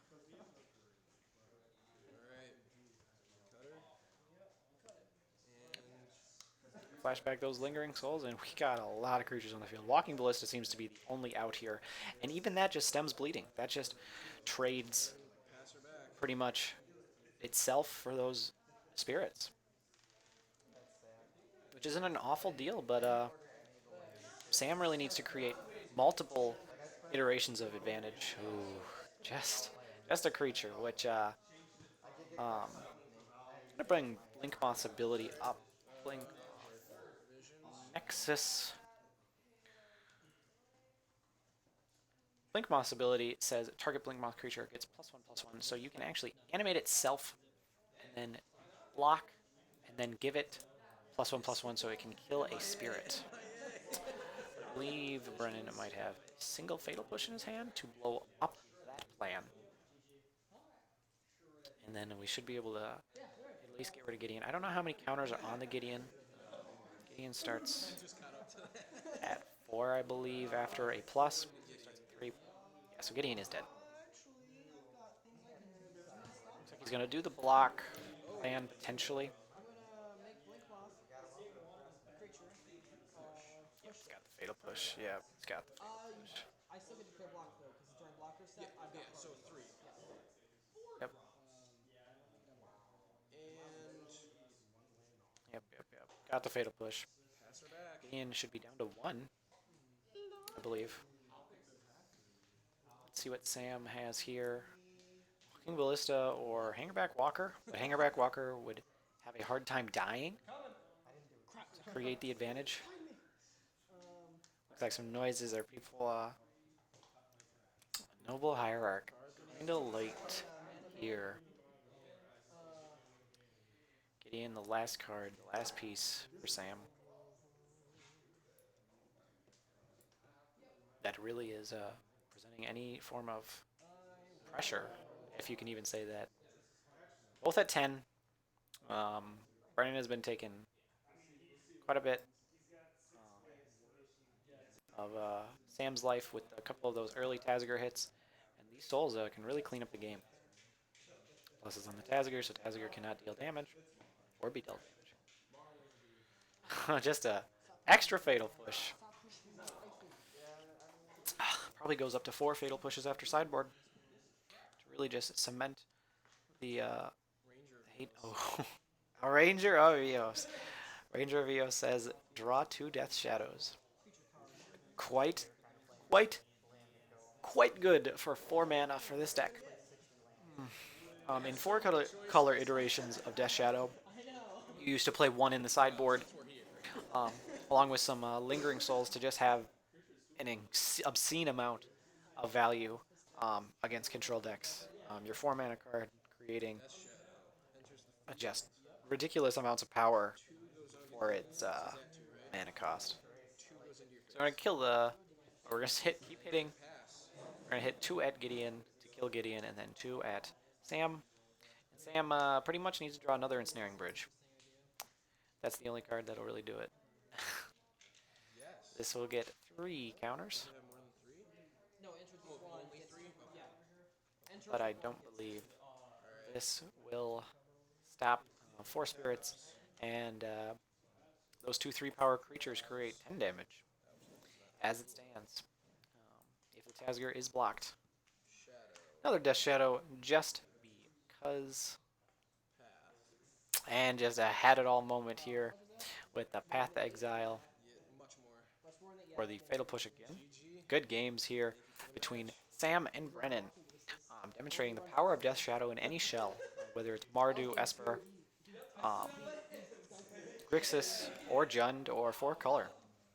Alright. Cutter. And Flashback those Lingering Souls, and we got a lot of creatures on the field. Walking Ballista seems to be the only out here, and even that just stems bleeding. That just trades pass her back. pretty much itself for those spirits, which isn't an awful deal, but Sam really needs to create multiple iterations of advantage. Ooh, just a creature, which I'm gonna bring Blink Moth's ability up. Blink Nexus. Blink Moth's ability says target Blink Moth creature gets +1/+1, so you can actually animate itself and then block and then give it +1/+1 so it can kill a spirit. I believe Brennan might have a single Fatal Push in his hand to blow up that plan. And then we should be able to at least get rid of Gideon. I don't know how many counters are on the Gideon. Gideon starts at 4, I believe, after a plus. Starts at 3. Yeah, so Gideon is dead. Looks like he's going to do the block plan, potentially. I'm gonna make Blink Moth a creature. Yep, he's got the Fatal Push. Yeah, he's got the Fatal Push. I still get to clear block though, because during blocker step, I've got So cards. 3. Yep. And Yep. Got the Fatal Push. pass her back. Gideon should be down to 1, I believe. Let's see what Sam has here. Walking Ballista or Hangerback Walker. But Hangerback Walker would have a hard time dying to create the advantage. Looks like some noises are people, Noble Hierarch. Kinda late here. Gideon, the last card, the last piece for Sam. That really is presenting any form of pressure, if you can even say that. Both at 10. Brennan has been taking quite a bit of Sam's life with a couple of those early Taziger hits, and these souls can really clean up the game. Pluses on the Taziger, so Taziger cannot deal damage or be dealt damage. Just a extra Fatal Push. Probably goes up to 4 Fatal Pushes after sideboard to really just cement the Ranger hate. voice. Oh, a Ranger of Eos. Ranger of Eos says, draw 2 Death Shadows. Quite, quite, quite good for 4 mana for this deck. In 4 color iterations of Death Shadow, you used to play 1 in the sideboard, um, along with some Lingering Souls to just have an obscene amount of value against control decks. Your 4 mana card creating Death Shadow enters the field. just ridiculous amounts of power 2 goes on for your its is that 2, right? mana cost. 2 goes into your So we're gonna face. kill the. We're gonna keep hitting. Pass. We're gonna hit 2 at Gideon to kill Gideon, and then 2 at Sam. And Sam pretty much needs to draw another Ensnaring Bridge. That's the only card that'll really do it. Yes. This will get 3 counters, Does it have more than 3? No, enters Oh, each one. only Gets, 3? Okay. yeah. Enters but I one don't gets believe Alright. this will stop 4 spirits, and those 2/3 power creatures create 10 damage as it stands. If the Tazger is blocked, Shadow. another Death Shadow just because. Path. And just a had it all moment here with the Path to Exile Yeah, much more. much more than or the Fatal Push again. GG. Good games here between Sam and Brennan, demonstrating the power of Death Shadow in any shell, whether it's Mardu, Esper, um, Grixis, or Jund, or 4 color.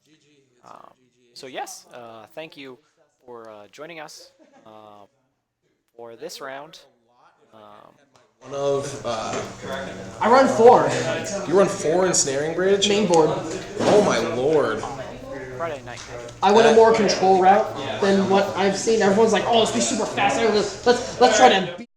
GG. Good sir. Um, GG. so yes, thank you for joining us for this round. One of I run 4. you run 4 ensnaring bridge. Main board. Oh my lord. Friday night. I went a more control route than what I've seen. Everyone's like, "Oh, let's be super fast. Let's try to beat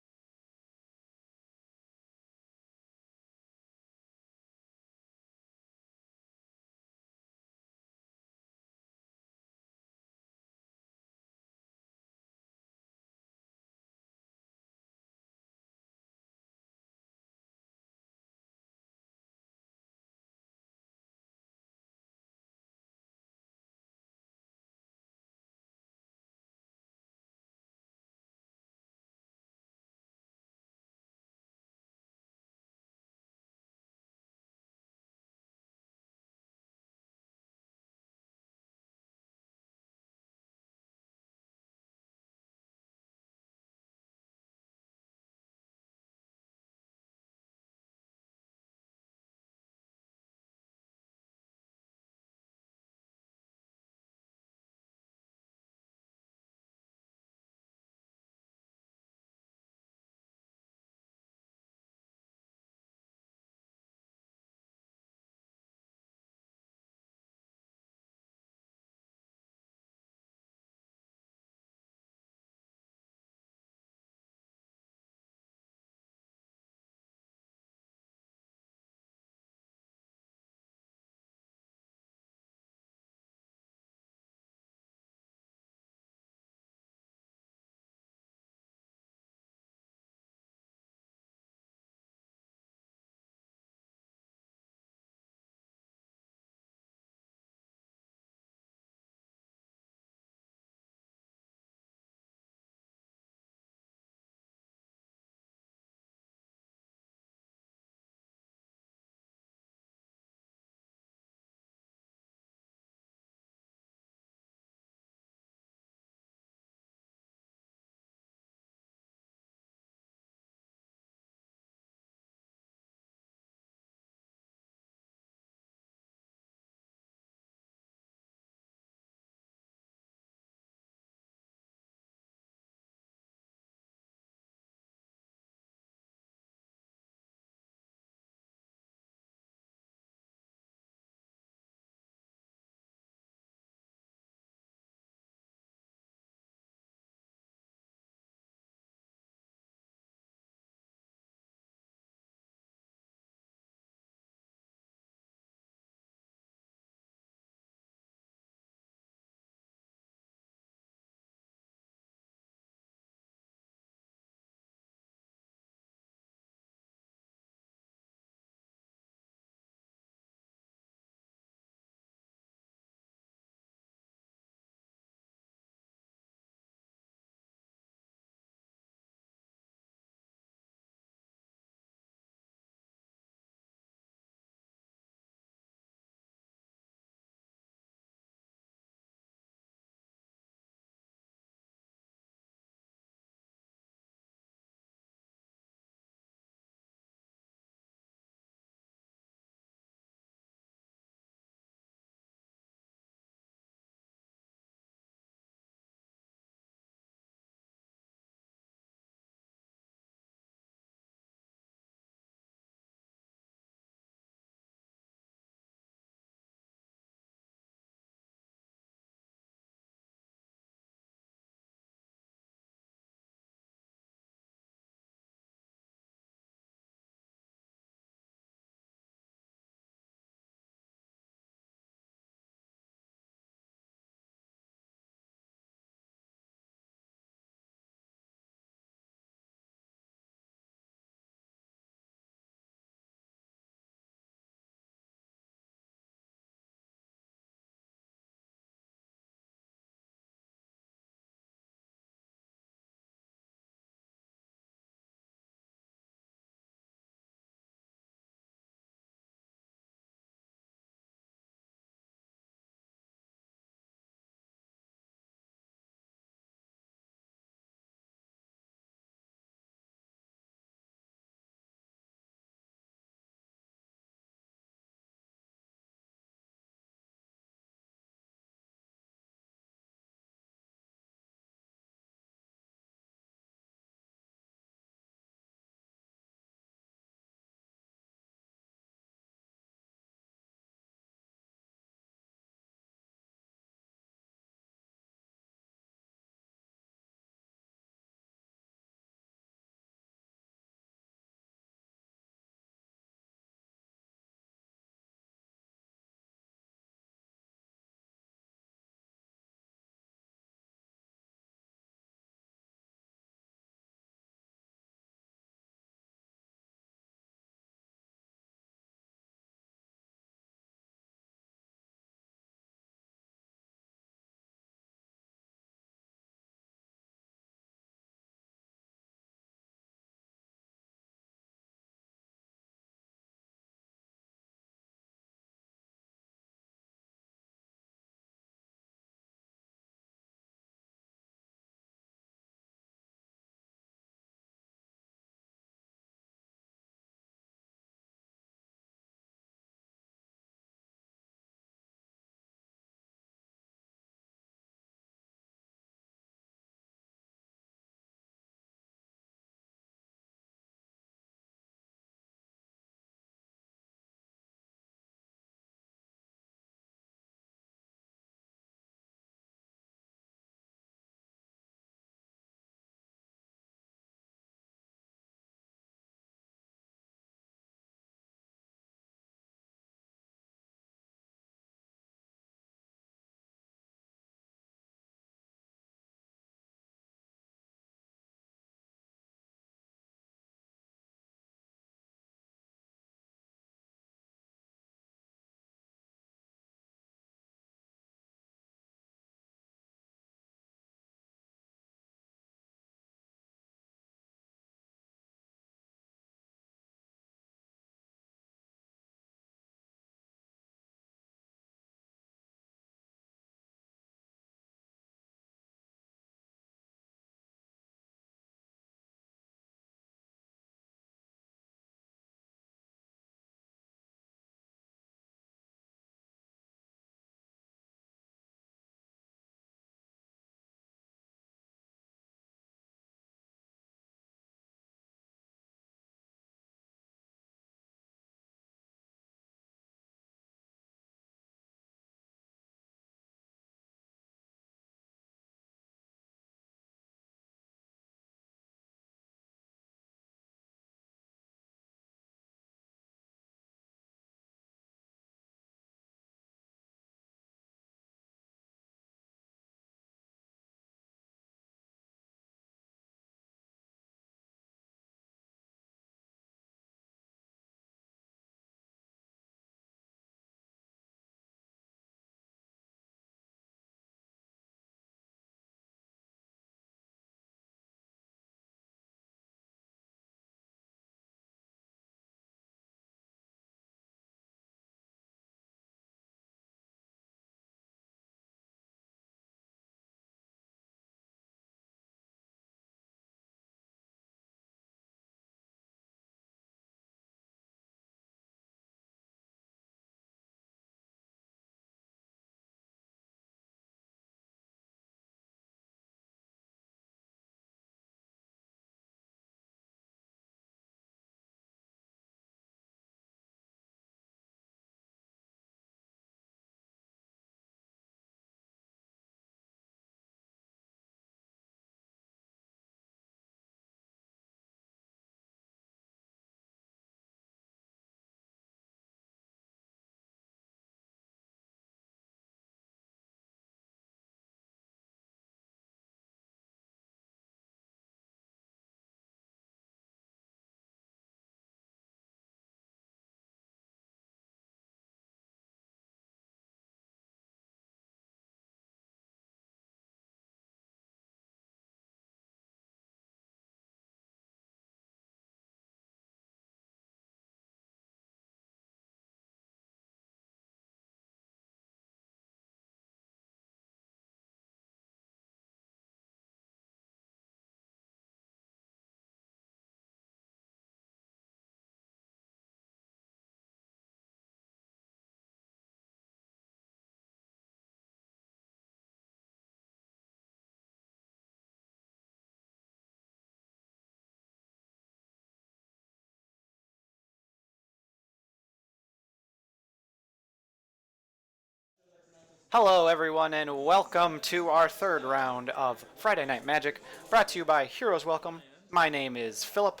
Hello, everyone, and welcome to our third round of Friday Night Magic, brought to you by Heroes Welcome. My name is Philip.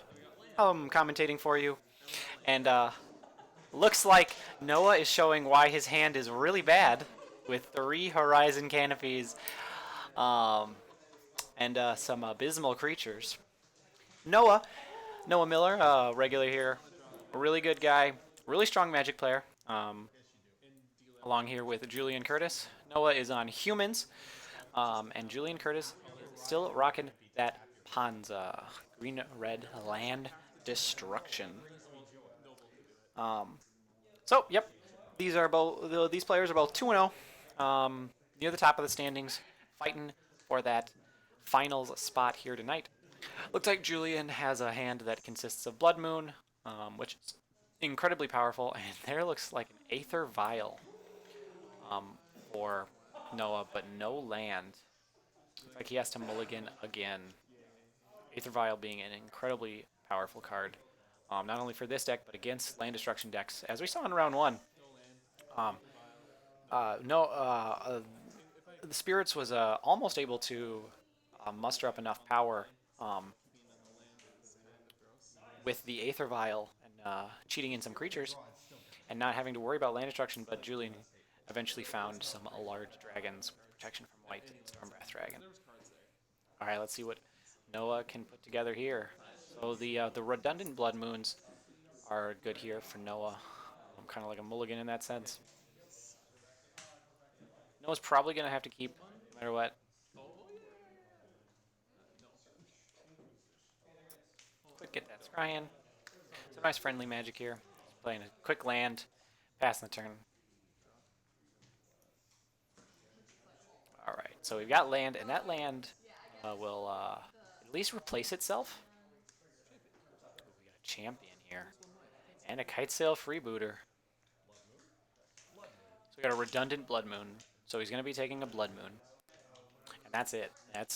I'm commentating for you, and looks like Noah is showing why his hand is really bad with 3 Horizon Canopies and some abysmal creatures. Noah, Noah Miller, regular here, a really good guy, really strong Magic player. Along here with Julian Curtis. Noah is on humans, and Julian Curtis is still rocking that Ponza green-red land destruction. So yep, these players are both 2-0, near the top of the standings, fighting for that finals spot here tonight. Looks like Julian has a hand that consists of Blood Moon, which is incredibly powerful, and there looks like an Aether Vial for Noah, but no land. Looks like he has to mulligan again. Aether Vial being an incredibly powerful card, not only for this deck, but against land destruction decks, as we saw in round one. Um, no, the Spirits was almost able to muster up enough power with the Aether Vial and cheating in some creatures, and not having to worry about land destruction, but Julian eventually found some large dragons with protection from white and Stormwrath Dragon. Alright, let's see what Noah can put together here. So the redundant Blood Moons are good here for Noah. I'm kind of like a mulligan in that sense. Noah's probably going to have to keep no matter what. Quick, get that Scryan. Some nice friendly magic here. Just playing a quick land, passing the turn. Alright, so we've got land, and that land will at least replace itself. Ooh, we got a champion here. And a Kitesail freebooter. So we got a redundant Blood Moon. So he's going to be taking a Blood Moon. And that's it. And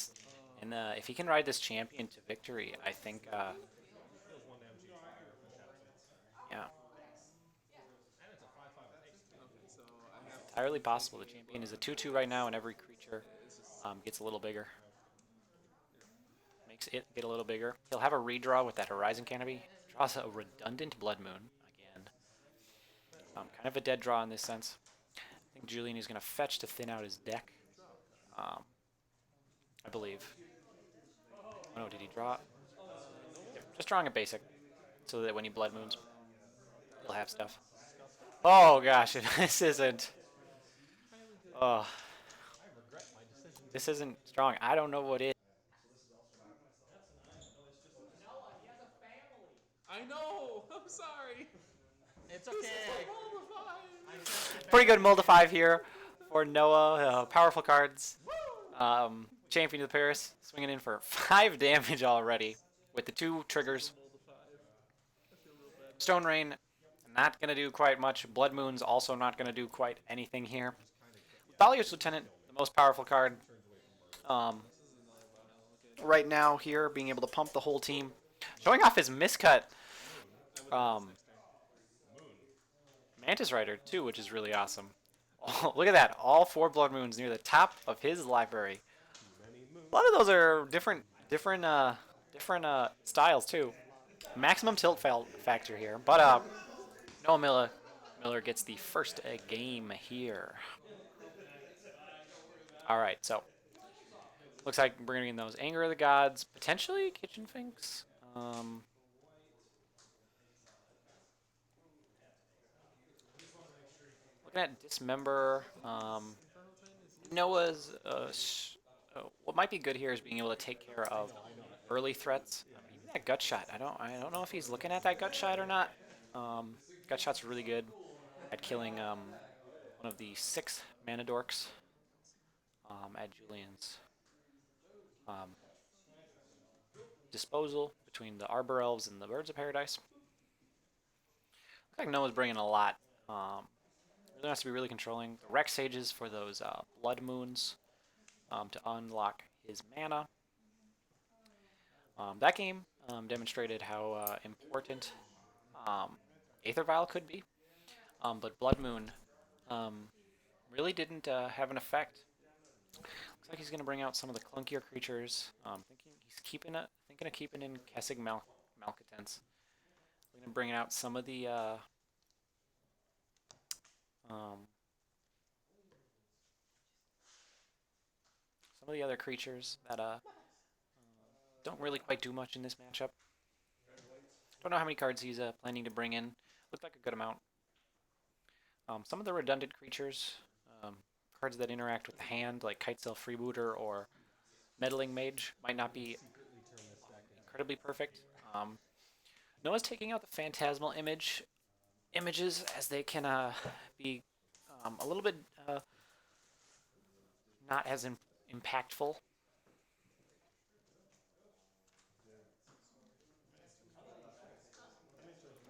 if he can ride this champion to victory, I think, yeah. Entirely possible. The champion is a 2/2 right now, and every creature gets a little bigger. Makes it get a little bigger. He'll have a redraw with that Horizon Canopy. Draws a redundant Blood Moon again. Kind of a dead draw in this sense. I think Julian is going to fetch to thin out his deck. I believe. Oh no, did he draw? Yeah, just drawing a basic, so that when he Blood Moons, he'll have stuff. Oh gosh, this isn't. Oh, this isn't strong. I don't know what is. I know. I'm sorry. It's okay. Pretty good Moldify here for Noah. Powerful cards. Champion of the Paris, swinging in for 5 damage already with the 2 triggers. Stone Rain, not going to do quite much. Blood Moon's also not going to do quite anything here. Thalia's Lieutenant, the most powerful card right now here, being able to pump the whole team. Showing off his miscut Mantis Rider, too, which is really awesome. Oh, look at that. All 4 Blood Moons near the top of his library. A lot of those are different styles, too. Maximum tilt factor here. But Noah Miller gets the first game here. Alright, so looks like we're going to get those Anger of the Gods, potentially Kitchen Finks. Looking at Dismember. Noah's what might be good here is being able to take care of early threats. Even that Gut Shot. I don't know if he's looking at that Gut Shot or not. Gut Shot's really good at killing one of the 6 mana dorks at Julian's disposal between the Arbor Elves and the Birds of Paradise. Looks like Noah's bringing a lot. Really has to be really controlling the Rex Sages for those Blood Moons to unlock his mana. That game demonstrated how important Aether Vial could be, but Blood Moon really didn't have an effect. Looks like he's going to bring out some of the clunkier creatures. Thinking he's thinking of keeping in Kessig Malcontents. We're going to bring out some of the um, other creatures that don't really quite do much in this matchup. Don't know how many cards he's planning to bring in. Looked like a good amount. Some of the redundant creatures, cards that interact with the hand, like Kitesail Freebooter or Meddling Mage, might not be incredibly perfect. Noah's taking out the Phantasmal images as they can be a little bit not as impactful.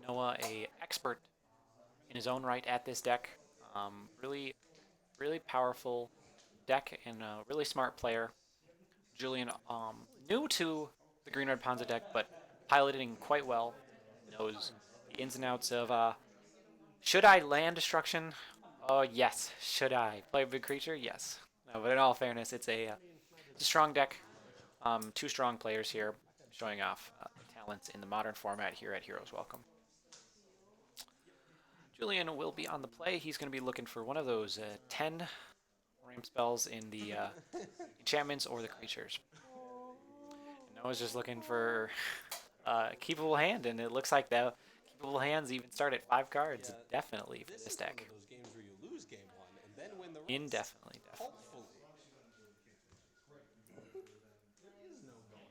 Noah, a expert in his own right at this deck. Really, really powerful deck and a really smart player. Julian, new to the Green Red Ponza deck, but piloting quite well. Knows the ins and outs of should I land destruction? Oh yes. Should I play a big creature? Yes. No, but in all fairness, it's a strong deck. Two strong players here, showing off talents in the modern format here at Heroes Welcome. Julian will be on the play. He's going to be looking for one of those 10 ramp spells in the enchantments or the creatures. And Noah's just looking for a keepable hand, and it looks like the keepable hands even start at 5 cards. Yeah, Definitely for this deck. Is one of those games where you lose game one and then win the rest. Indefinitely, definitely. Hopefully. There is no going.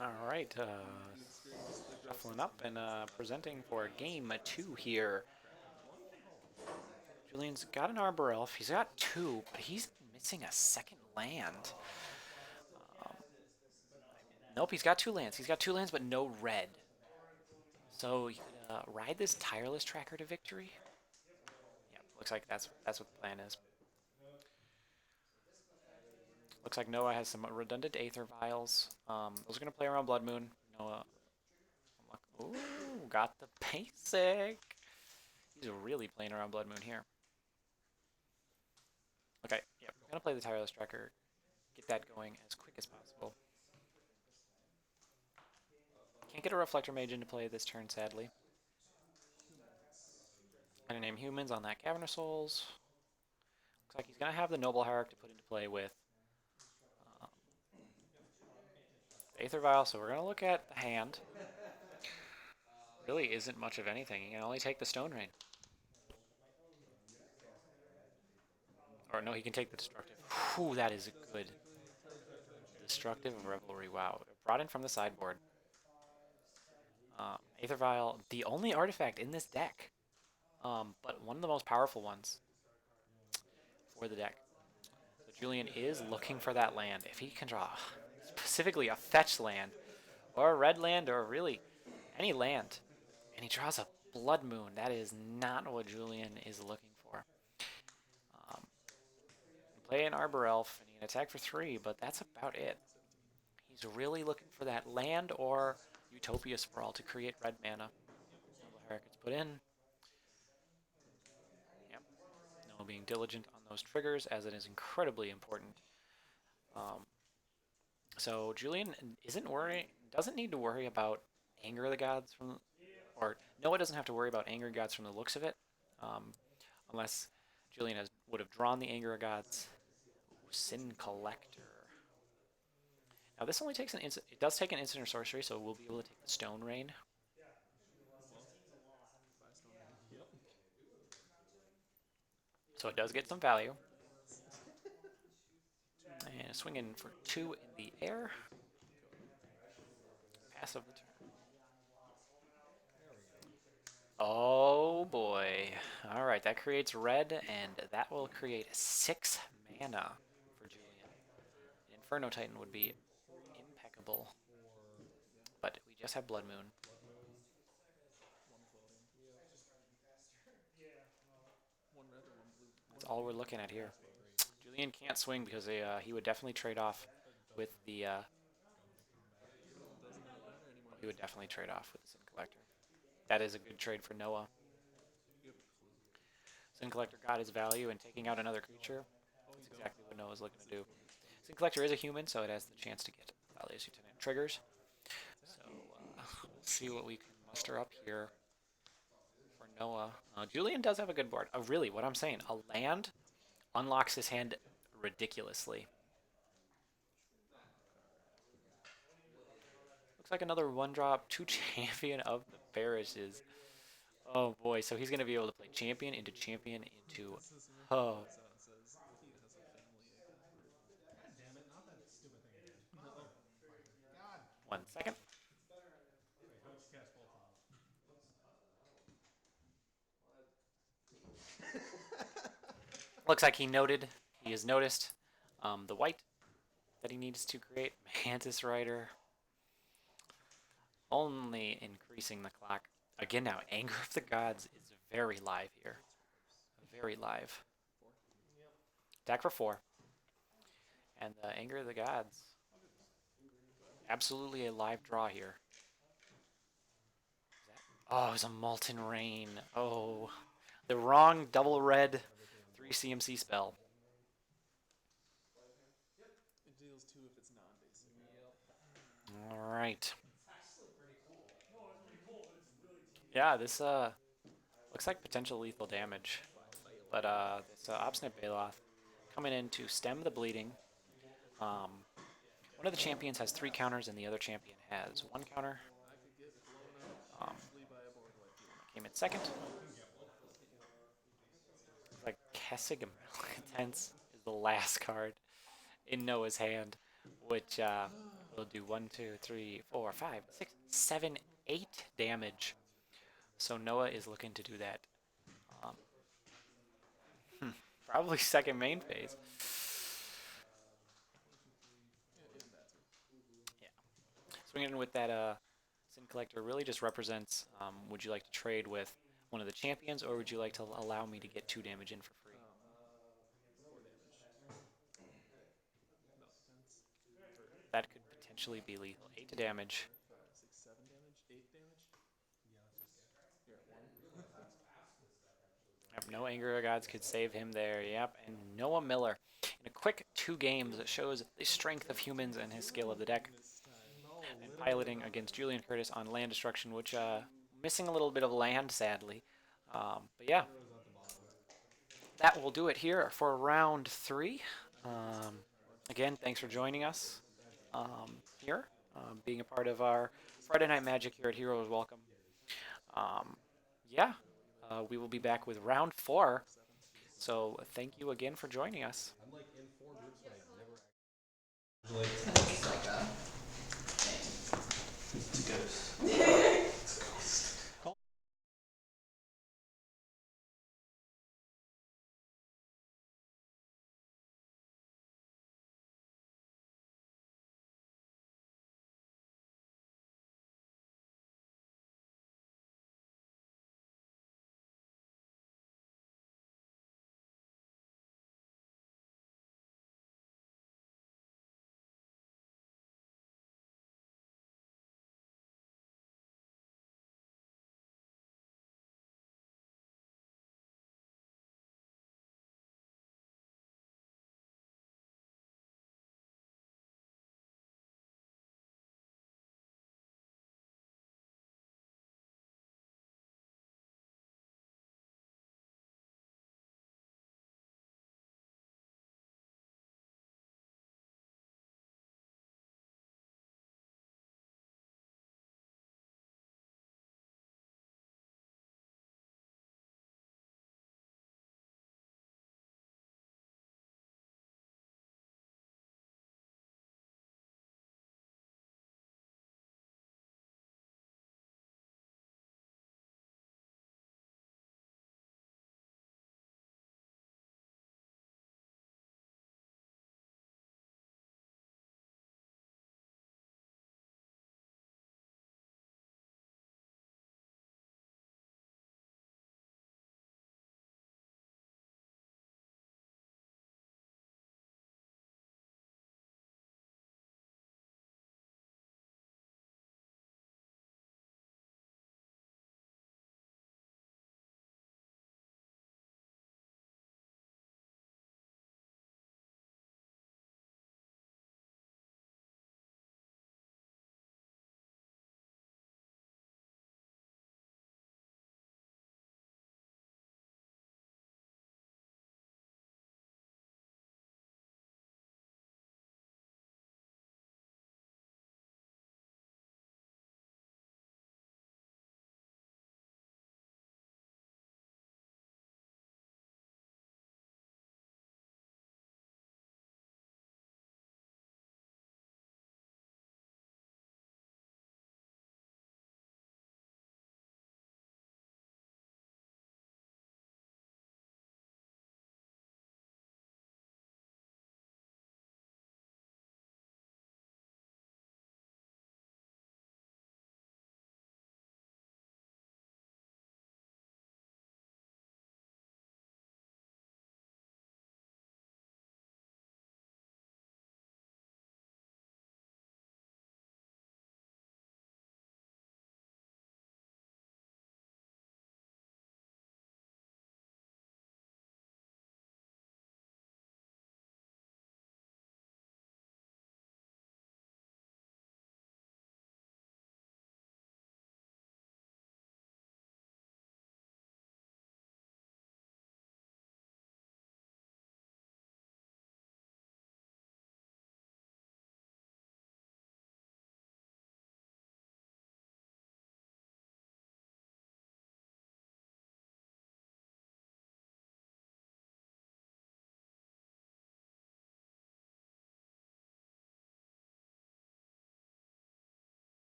All right, shuffling up and presenting for game 2 here. Julian's got an Arbor Elf. He's got 2, but he's missing a second land. Nope, he's got 2 lands. He's got 2 lands, but no red. So he could ride this Tireless Tracker to victory. Yeah, looks like that's what the plan is. Looks like Noah has some redundant Aether Vials. Those are going to play around Blood Moon. Noah, ooh, got the basic. He's really playing around Blood Moon here. Okay, yeah, we're going to play the Tireless Tracker. Get that going as quick as possible. Can't get a Reflector Mage into play this turn, sadly. Gonna name humans on that Cavernous Souls. Looks like he's gonna have the Noble Hierarch to put into play with Aether Vial, so we're gonna look at the hand. Really isn't much of anything. He can only take the Stone Rain. Or no, he can take the Destructive. Whew, that is good. Destructive Revelry, wow. Brought in from the sideboard. Aether Vial, the only artifact in this deck. But one of the most powerful ones for the deck. So Julian is looking for that land. If he can draw specifically a fetch land, or a red land, or really any land, and he draws a Blood Moon, that is not what Julian is looking for. Play an Arbor Elf, and he can attack for 3, but that's about it. He's really looking for that land or Utopia Sprawl to create red mana. Noble Hierarch gets put in. Yep. Noah being diligent on those triggers, as it is incredibly important. So Julian doesn't need to worry about Anger of the Gods or Noah doesn't have to worry about Anger of Gods from the looks of it, unless Julian would have drawn the Anger of Gods. Ooh, Sin Collector. Now this only takes it does take an instant or sorcery, so we'll be able to take the Stone Rain. So it does get some value. And swinging for 2 in the air. Pass of the turn. Oh boy. Alright, that creates red, and that will create 6 mana for Julian. An Inferno Titan would be impeccable. But we just have Blood Moon. That's all we're looking at here. Julian can't swing because he would definitely trade off with the... he would definitely trade off with the Sin Collector. that is a good trade for Noah. Sin Collector got his value and taking out another creature. That's exactly what Noah's looking to do. Sin Collector is a human, so it has the chance to get Valius Lieutenant triggers. So let's see what we can muster up here for Noah. Julian does have a good board. Really, what I'm saying, a land unlocks his hand ridiculously. Looks like another one-drop, 2 champion of the Parishes. Oh boy, so he's going to be able to play champion into... Oh. One second. Looks like he has noticed the white that he needs to create. Mantis Rider. Only increasing the clock. Again now, Anger of the Gods is very live here. Very live. Attack for 4. And the Anger of the Gods. Absolutely a live draw here. Oh, it was a Molten Rain. Oh, the wrong double red 3 CMC spell. It deals 2 if it's non-basic. All right. Yeah, this looks like potential lethal damage. But this Obstinate Baloth coming in to stem the bleeding. One of the champions has 3 counters and the other champion has 1 counter. I could get blown up by a board wipe. Came in second. Like Kessig Intense is the last card in Noah's hand, which will do 1, 2, 3, 4, 5, 6, 7, 8 damage. So Noah is looking to do that. Probably second main phase. Yeah. Swinging in with that Sin Collector really just represents, would you like to trade with one of the champions, or would you like to allow me to get 2 damage in for free? 4 damage. That could potentially be lethal. 8 to damage. 5, 6, 7 damage? 8 damage? You're at 1. Yep, no Anger of Gods could save him there. Yep, and Noah Miller in a quick 2 games that shows the strength of humans and his skill of the deck. And piloting against Julian Curtis on land destruction, which missing a little bit of land, sadly. But yeah, that will do it here for round 3. Again, thanks for joining us here, being a part of our Friday Night Magic here at Heroes Welcome. Yeah, we will be back with round 4. So thank you again for joining us. I'm like in 4 groups, but I never actually.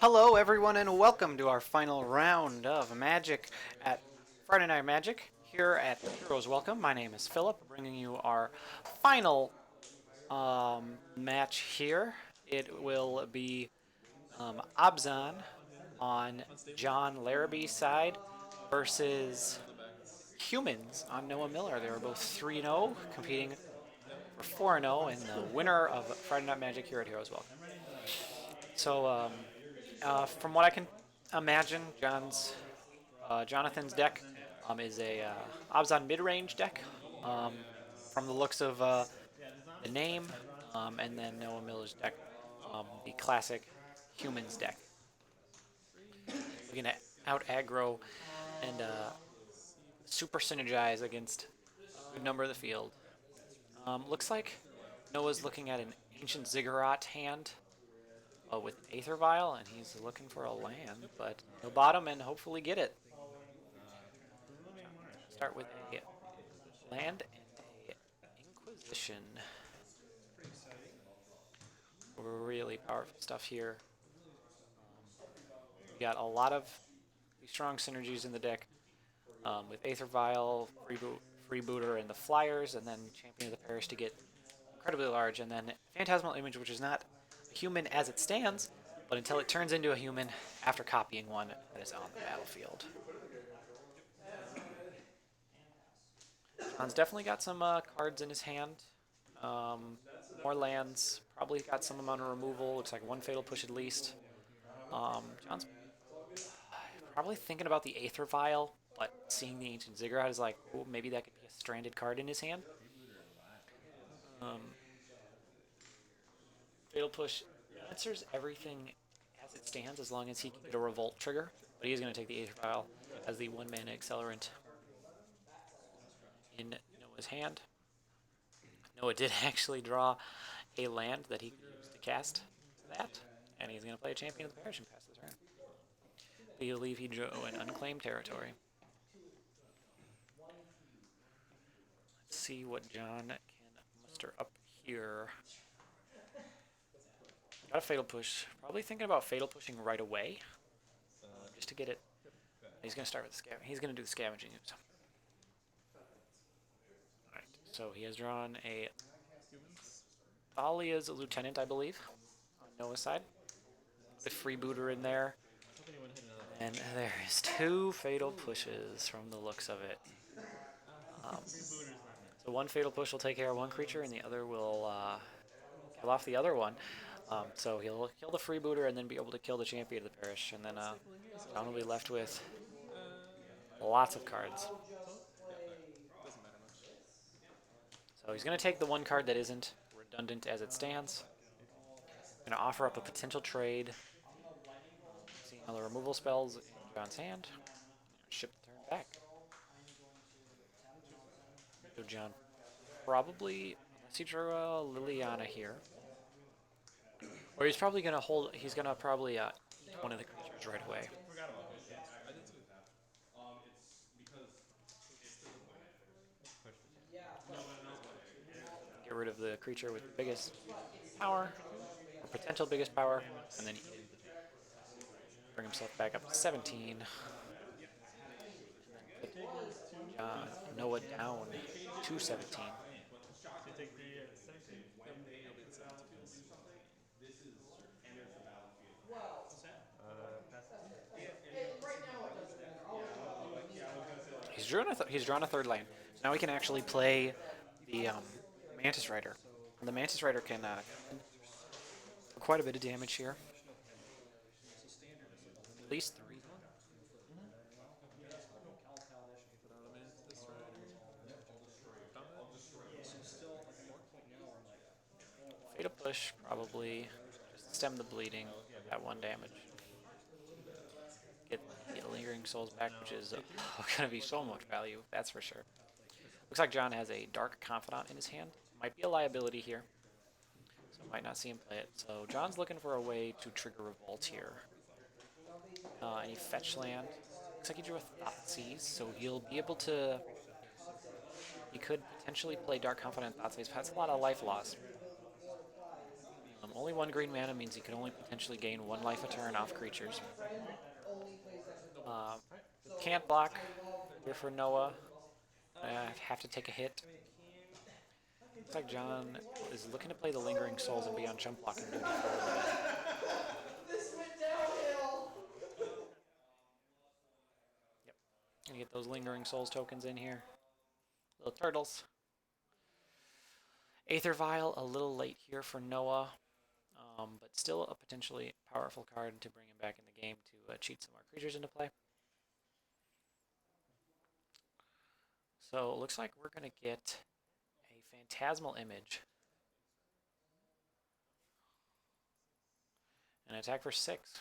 Hello, everyone, and welcome to our final round of Magic at Friday Night Magic here at Heroes Welcome. My name is Philip, bringing you our final match here. It will be Abzan on John Larrabee's side versus Humans on Noah Miller. They were both 3-0, competing for 4-0, and the winner of Friday Night Magic here at Heroes Welcome. So, from what I can imagine, Jonathan's deck is a Abzan mid-range deck. From the looks of the name, and then Noah Miller's deck, the classic Humans deck. Looking to out aggro and super synergize against a good number of the field. Looks like Noah's looking at an Ancient Ziggurat hand with an Aether Vial, and he's looking for a land, but he'll bottom and hopefully get it. Start with a land and a Inquisition. Really powerful stuff here. We got a lot of strong synergies in the deck with Aether Vial, Freebooter, and the Flyers, and then Champion of the Parish to get incredibly large, and then Phantasmal Image, which is not a human as it stands, but until it turns into a human after copying one that is on the battlefield. John's definitely got some cards in his hand. More lands, probably got some amount of removal, looks like one Fatal Push at least. John's probably thinking about the Aether Vial, but seeing the Ancient Ziggurat is like, oh, maybe that could be a stranded card in his hand. Fatal Push answers everything as it stands as long as he can get a Revolt trigger, but he's going to take the Aether Vial as the 1-mana accelerant in Noah's hand. Noah did actually draw a land that he could use to cast that, and he's going to play a Champion of the Parish and pass this round. I believe he drew an unclaimed territory. Let's see what John can muster up here. Got a Fatal Push. Probably thinking about Fatal Pushing right away, just to get it. He's going to start with the he's going to do the Scavenging Ooze. Alright, so he has drawn a Thalia's Lieutenant, I believe, on Noah's side. The Freebooter in there. And there is 2 Fatal Pushes from the looks of it. So one Fatal Push will take care of one creature, and the other will kill off the other one. So he'll kill the Freebooter and then be able to kill the Champion of the Parish, and then John will be left with lots of cards. So he's going to take the one card that isn't redundant as it stands. Going to offer up a potential trade. Seeing all the removal spells in John's hand. Ship the turn back. So John probably, unless he drew a Liliana here, or he's probably going to hold, he's going to probably eat one of the creatures right away. Get rid of the creature with the biggest power, or potential biggest power, and then bring himself back up to 17. Noah down to 17. He's drawn a third lane. So now we can actually play the Mantis Rider. And the Mantis Rider can do quite a bit of damage here. At least 3. Fatal Push, probably. Just stem the bleeding at 1 damage. Get Lingering Souls back, which is going to be so much value, that's for sure. Looks like John has a Dark Confidant in his hand. Might be a liability here, so might not see him play it. So John's looking for a way to trigger Revolt here. Any fetch land. Looks like he drew a Thoughtseize, so he'll be able to... He could potentially play Dark Confidant Thoughtseize, but that's a lot of life loss. only one green mana means he can only potentially gain 1 life a turn off creatures. Can't block here for Noah. I have to take a hit. Looks like John is looking to play the Lingering Souls and be on chump blocking duty for a little bit. This went downhill. Yep. Gonna get those Lingering Souls tokens in here. Little turtles. Aether Vial, a little late here for Noah, but still a potentially powerful card to bring him back in the game to cheat some more creatures into play. So it looks like we're going to get a Phantasmal Image. An attack for 6.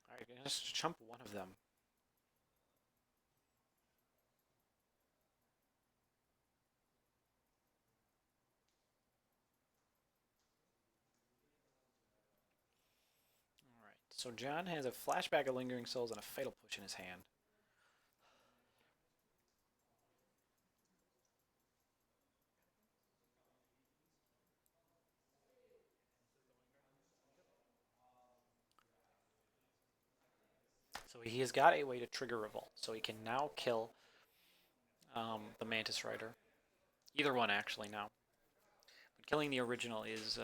Alright, gonna just chump one of them. Alright, so John has a Flashback of Lingering Souls and a Fatal Push in his hand. So he has got a way to trigger Revolt. So he can now kill the Mantis Rider. Either one, actually, now. But killing the original is...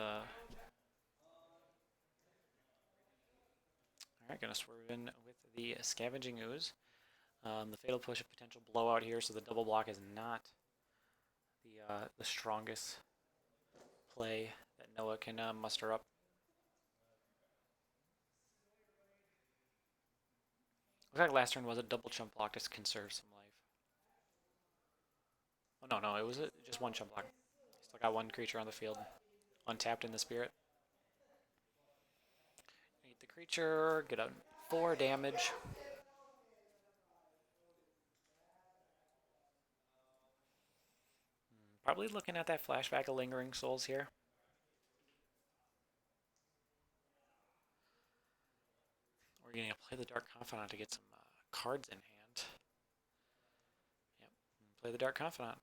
Alright, gonna swerve in with the Scavenging Ooze. The Fatal Push, a potential blowout here, so the double block is not the strongest play that Noah can muster up. Looks like last turn was a double chump block to conserve some life. Oh, no, it was just one chump block. Still got one creature on the field, untapped in the Spirit. Eat the creature, get a 4 damage. Probably looking at that Flashback of Lingering Souls here. We're going to play the Dark Confidant to get some cards in hand. Yep, play the Dark Confidant.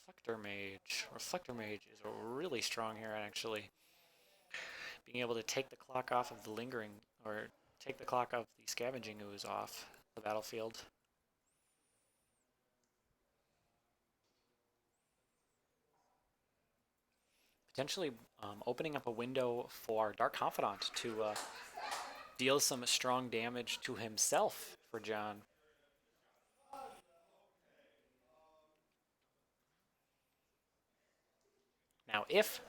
Reflector Mage. Reflector Mage is really strong here, actually. Being able to take the clock off of the Lingering, or take the clock of the Scavenging Ooze off the battlefield. Potentially opening up a window for Dark Confidant to deal some strong damage to himself for John. Now if...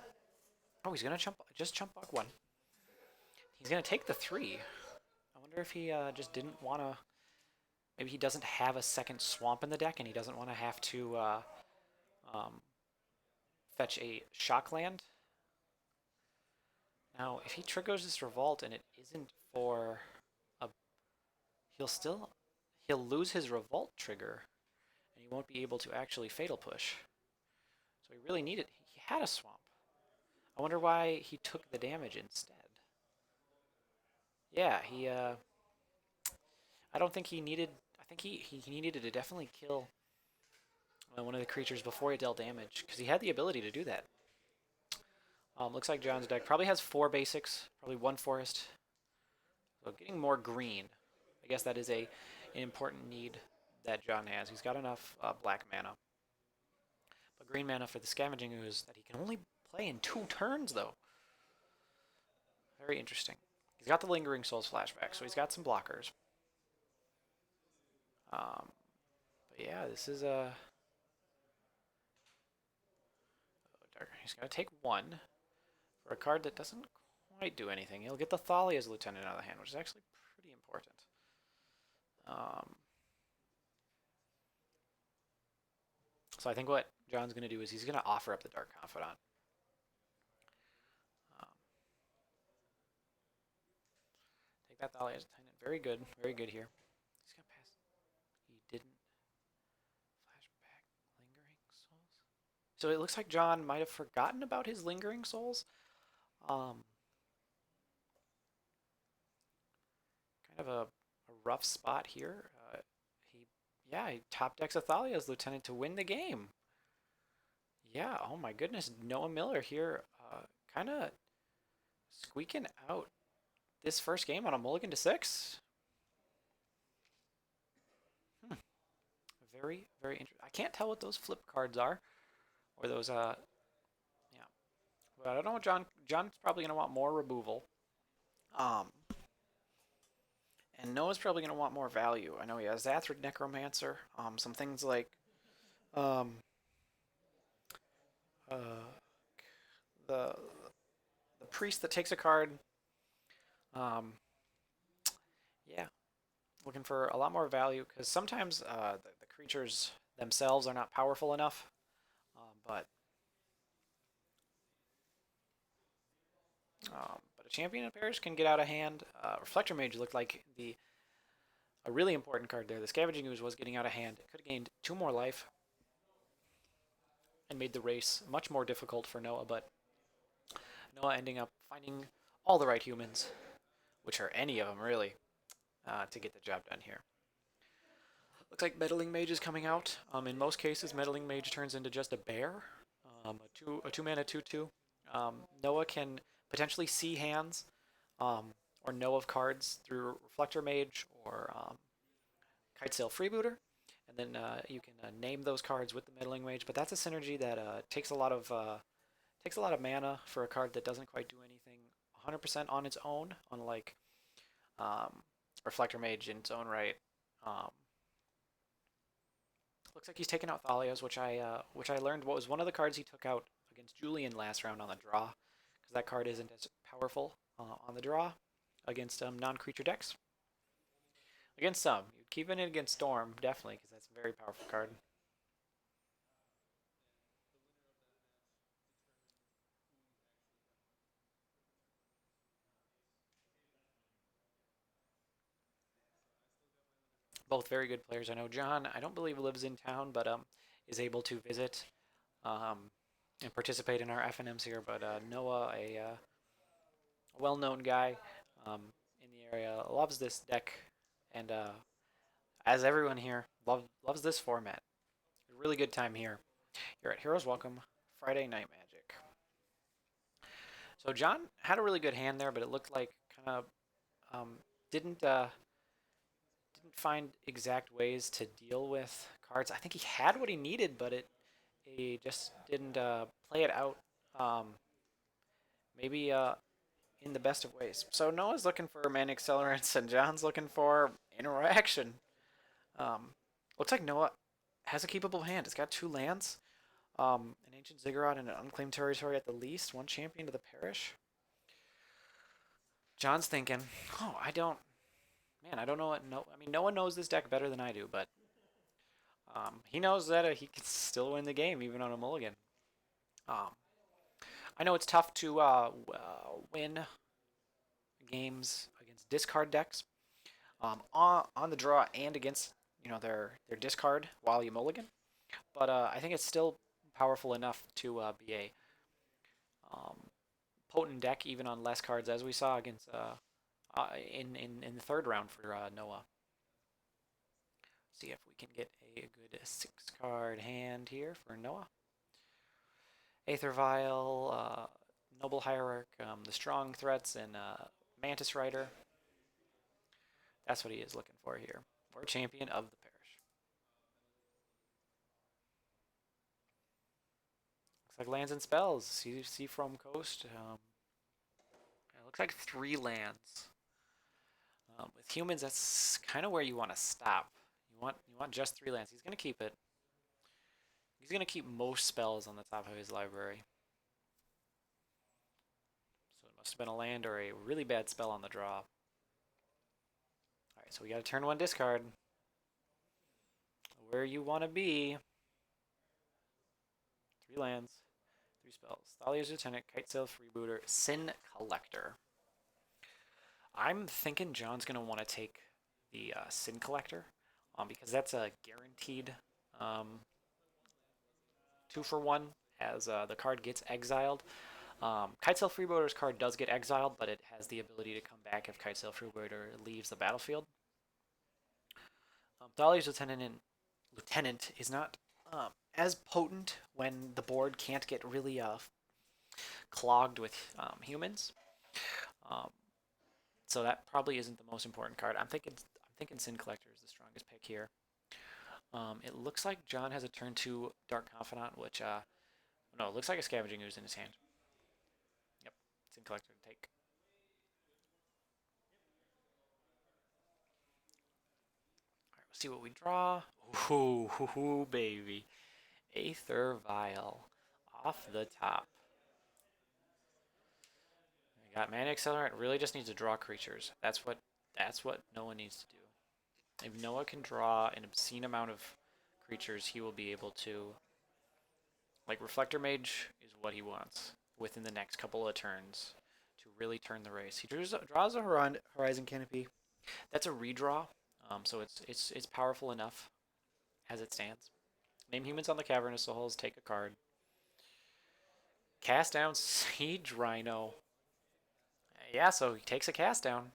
Oh, he's going to just chump block 1. He's going to take the 3. I wonder if he just didn't want to... Maybe he doesn't have a second swamp in the deck and he doesn't want to have to fetch a shock land. Now, if he triggers this Revolt and it isn't for a... He'll lose his Revolt trigger and he won't be able to actually Fatal Push. So he really needed... He had a swamp. I wonder why he took the damage instead. Yeah, he... I don't think he needed... I think he needed to definitely kill one of the creatures before he dealt damage, because he had the ability to do that. Looks like John's deck probably has 4 basics, probably 1 forest. So getting more green. I guess that is an important need that John has. He's got enough black mana. But green mana for the Scavenging Ooze that he can only play in 2 turns, though. Very interesting. He's got the Lingering Souls flashback, so he's got some blockers. But yeah, this is a... He's going to take 1 for a card that doesn't quite do anything. He'll get the Thalia's Lieutenant out of the hand, which is actually pretty important. So I think what John's going to do is he's going to offer up the Dark Confidant. got Thalia's Lieutenant. Very good here. He's gonna pass. He didn't. Flashback, lingering souls. So it looks like John might have forgotten about his lingering souls. Um, kind of a rough spot here. He top decks Athalia's Lieutenant to win the game. Yeah, oh my goodness, Noah Miller here, kind of squeaking out this first game on a mulligan to 6. Very, very interesting. I can't tell what those flip cards are, or those, yeah. But I don't know what John's probably gonna want more removal. Um, and Noah's probably gonna want more value. I know he has Zathrid Necromancer. Some things like, um, uh, the priest that takes a card. Um, yeah, looking for a lot more value because sometimes the creatures themselves are not powerful enough. But a champion in pairs can get out of hand. Reflector Mage looked like a really important card there. The Scavenging Ooze was getting out of hand. It could have gained 2 more life and made the race much more difficult for Noah, but Noah ending up finding all the right humans, which are any of them really, to get the job done here. Looks like Meddling Mage is coming out. In most cases, Meddling Mage turns into just a bear. A 2-mana 2/2. Noah can potentially see hands, or know of cards through Reflector Mage or Kitesail Freebooter, and then you can name those cards with the Meddling Mage. But that's a synergy that takes a lot of mana for a card that doesn't quite do anything 100% on its own, unlike Reflector Mage in its own right. Looks like he's taken out Thalia's, which I learned was one of the cards he took out against Julian last round on the draw, because that card isn't as powerful on the draw against non-creature decks. Against some, you'd keep it against Storm definitely, because that's a very powerful card. Both very good players. I know John, I don't believe lives in town, but is able to visit and participate in our FNMs here. But Noah, a well-known guy in the area, loves this deck, and as everyone here loves this format. A really good time here. You're at Heroes Welcome Friday Night Magic. So John had a really good hand there, but it looked like kind of didn't find exact ways to deal with cards. I think he had what he needed, but he just didn't play it out. Maybe in the best of ways. So Noah's looking for mana accelerants, and John's looking for interaction. Looks like Noah has a keepable hand. It's got 2 lands, an Ancient Ziggurat and an Unclaimed Territory at the least, 1 champion to the parish. John's thinking, oh, I don't know what. No, I mean, no one knows this deck better than I do, but he knows that he can still win the game even on a mulligan. I know it's tough to win games against discard decks on the draw and against their discard while you mulligan, but I think it's still powerful enough to be a potent deck even on less cards, as we saw against in the 3rd round for Noah. See if we can get a good 6-card hand here for Noah. Aether Vial, Noble Hierarch, the Strong Threats, and Mantis Rider. That's what he is looking for here. Or Champion of the Parish. Looks like lands and spells. See from Coast. It looks like 3 lands. With humans, that's kind of where you want to stop. You want just 3 lands. He's going to keep it. He's going to keep most spells on the top of his library. So it must have been a land or a really bad spell on the draw. Alright, so we got to turn 1 discard. Where you want to be. 3 lands, 3 spells. Thalia's Lieutenant, Kitesail Freebooter, Sin Collector. I'm thinking John's going to want to take the Sin Collector because that's a guaranteed um, 2-for-1 as the card gets exiled. Kitesail Freeboater's card does get exiled, but it has the ability to come back if Kitesail Freeboater leaves the battlefield. Thalia's Lieutenant is not as potent when the board can't get really clogged with humans. Um, so that probably isn't the most important card. I'm thinking Sin Collector is the strongest pick here. It looks like John has a turn 2 Dark Confidant, which no, it looks like a Scavenging Ooze in his hand. Yep, Sin Collector to take. All right, we'll see what we draw. Ooh, baby. Aether Vial off the top. We got Mana Accelerant. Really just needs to draw creatures. That's what Noah needs to do. If Noah can draw an obscene amount of creatures, he will be able to. Like Reflector Mage is what he wants within the next couple of turns to really turn the race. He draws a Horizon Canopy. That's a redraw, so it's powerful enough as it stands. Name Humans on the Cavernous Souls. Take a card. Cast down Siege Rhino. Yeah, so he takes a cast down.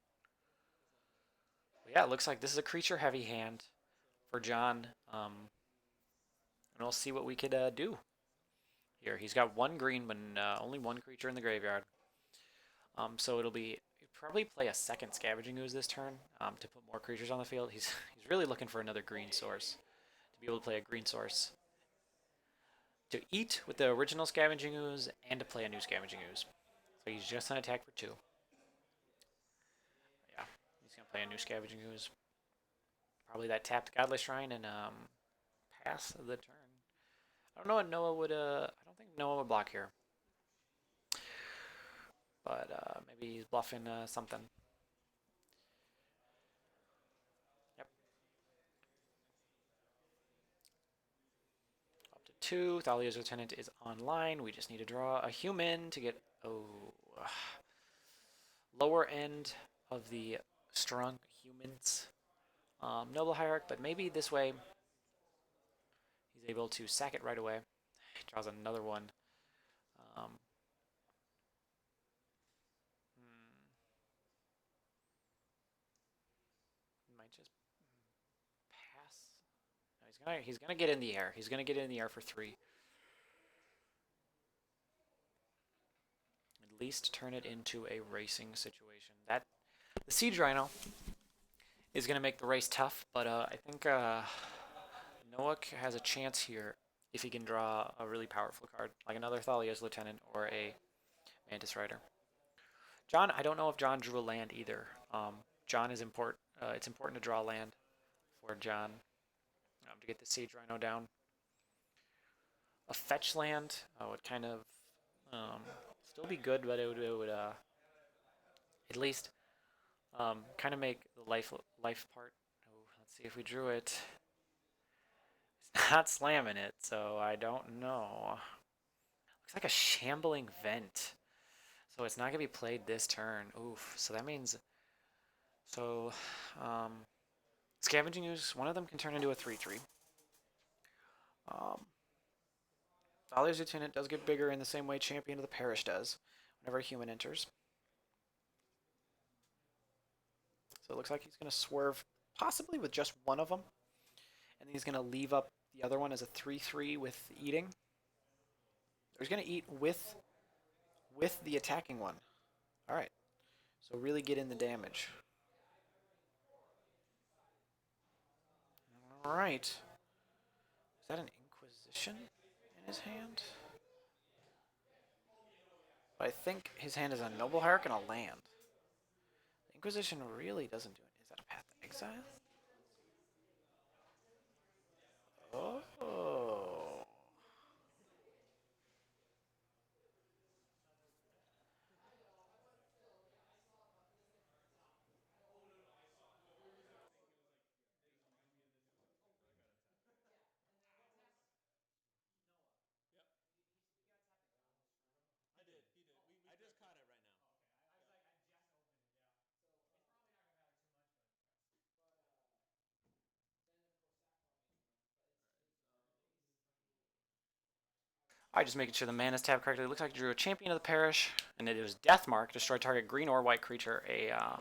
Yeah, it looks like this is a creature-heavy hand for John. And we'll see what we could do. Here, he's got one green, but only one creature in the graveyard. So it'll be probably play a second Scavenging Ooze this turn to put more creatures on the field. He's really looking for another green source to be able to play a green source to eat with the original Scavenging Ooze and to play a new Scavenging Ooze. So he's just an attack for 2. Yeah, he's gonna play a new Scavenging Ooze. Probably that tapped Godless Shrine and pass the turn. I don't know what Noah would. I don't think Noah would block here, but maybe he's bluffing something. Yep. Up to 2. Thalia's Lieutenant is online. We just need to draw a human to get lower end of the strong humans. Noble Hierarch, but maybe this way he's able to sack it right away. He draws another one. Um, might just pass. No, he's gonna get in the air. He's gonna get in the air for 3. At least turn it into a racing situation. That the Siege Rhino is gonna make the race tough, but I think Noah has a chance here if he can draw a really powerful card, like another Thalia's Lieutenant or a Mantis Rider. John, I don't know if John drew a land either. John is important. It's important to draw land for John to get the Siege Rhino down. A fetch land would kind of still be good, but it would at least kind of make the life part. Oh, let's see if we drew it. It's not slamming it, so I don't know. Looks like a Shambling Vent. So it's not going to be played this turn. Oof. So that means... So, Scavenging Ooze, one of them can turn into a 3/3. Thalia's Lieutenant does get bigger in the same way Champion of the Parish does whenever a human enters. So it looks like he's going to swerve possibly with just one of them. And then he's going to leave up the other one as a 3/3 with eating. He's going to eat with the attacking one. All right. So really get in the damage. All right. Is that an Inquisition in his hand? But I think his hand is a Noble Hierarch and a land. The Inquisition really doesn't do it. Is that a Path to Exile? Oh. I did. I just caught it right now. Alright, just making sure the mana's tabbed correctly. It looks like I drew a champion of the parish, and it was Death Mark. Destroy target green or white creature. A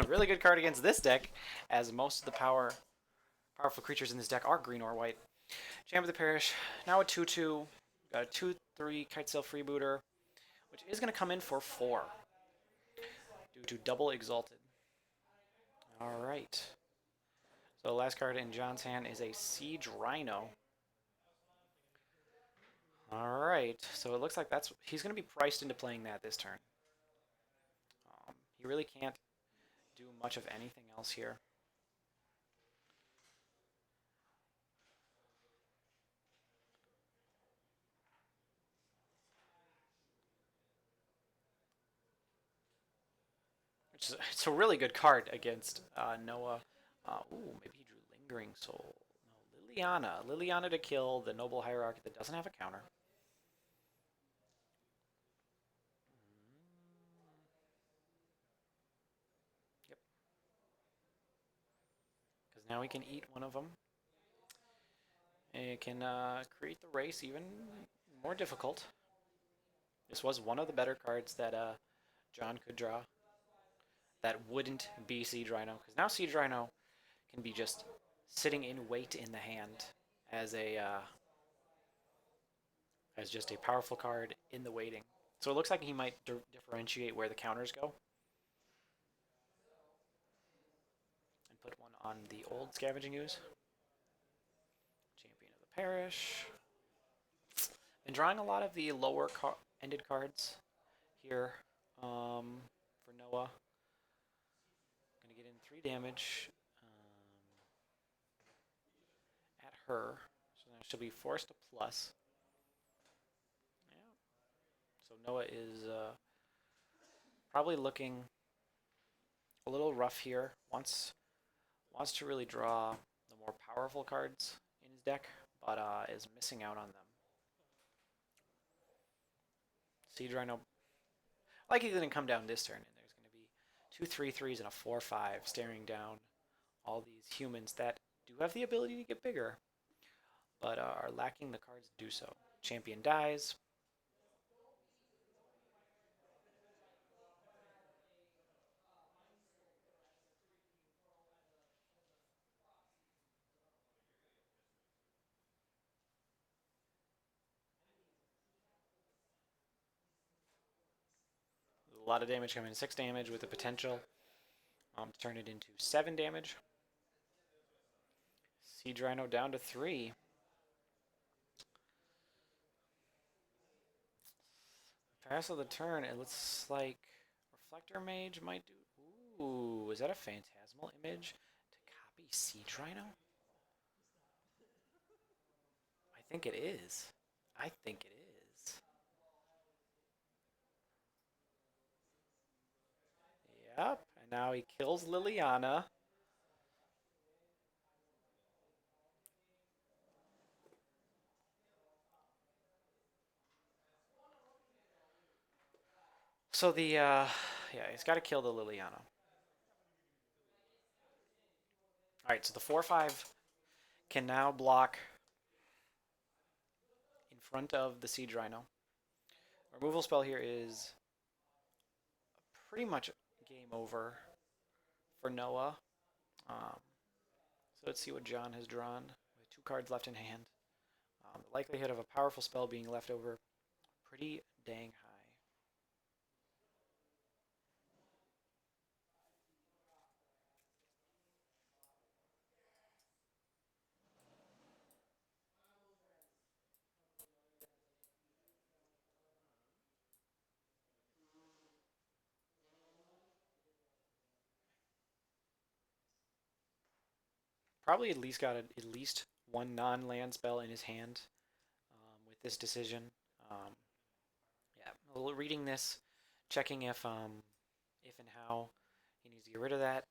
really good card against this deck, as most of the powerful creatures in this deck are green or white. Champion of the parish, now a 2/2. Got a 2/3 Kitesail Freebooter, which is going to come in for 4 due to double Exalted. Alright. So the last card in John's hand is a Siege Rhino. Alright, so it looks like he's going to be priced into playing that this turn. He really can't do much of anything else here. It's a really good card against Noah. Ooh, maybe he drew Lingering Soul. No, Liliana. Liliana to kill the Noble Hierarchy that doesn't have a counter. Yep. Because now we can eat one of them. It can create the race even more difficult. This was one of the better cards that John could draw. That wouldn't be Siege Rhino. Because now Siege Rhino can be just sitting in wait in the hand as just a powerful card in the waiting. So it looks like he might differentiate where the counters go. And put one on the old Scavenging Ooze. Champion of the Parish. Been drawing a lot of the lower ended cards here for Noah. Gonna get in 3 damage at her. So now she'll be forced to plus. Yeah. So Noah is probably looking a little rough here. Wants to really draw the more powerful cards in his deck, but is missing out on them. Siege Rhino, like he didn't come down this turn, and there's going to be 2 3/3s and a 4/5 staring down all these humans that do have the ability to get bigger, but are lacking the cards to do so. Champion dies. A lot of damage coming in, 6 damage with the potential to turn it into 7 damage. Siege Rhino down to 3. Pass of the turn, it looks like Reflector Mage might do... Ooh, is that a Phantasmal Image to copy Siege Rhino? I think it is. I think it is. Yep, and now he kills Liliana. So yeah, he's got to kill the Liliana. Alright, so the 4/5 can now block in front of the Siege Rhino. Removal spell here is pretty much game over for Noah. So let's see what John has drawn with 2 cards left in hand. The likelihood of a powerful spell being left over pretty dang high. Probably at least got at least 1 non-land spell in his hand with this decision. Yeah, reading this, checking if and how he needs to get rid of that.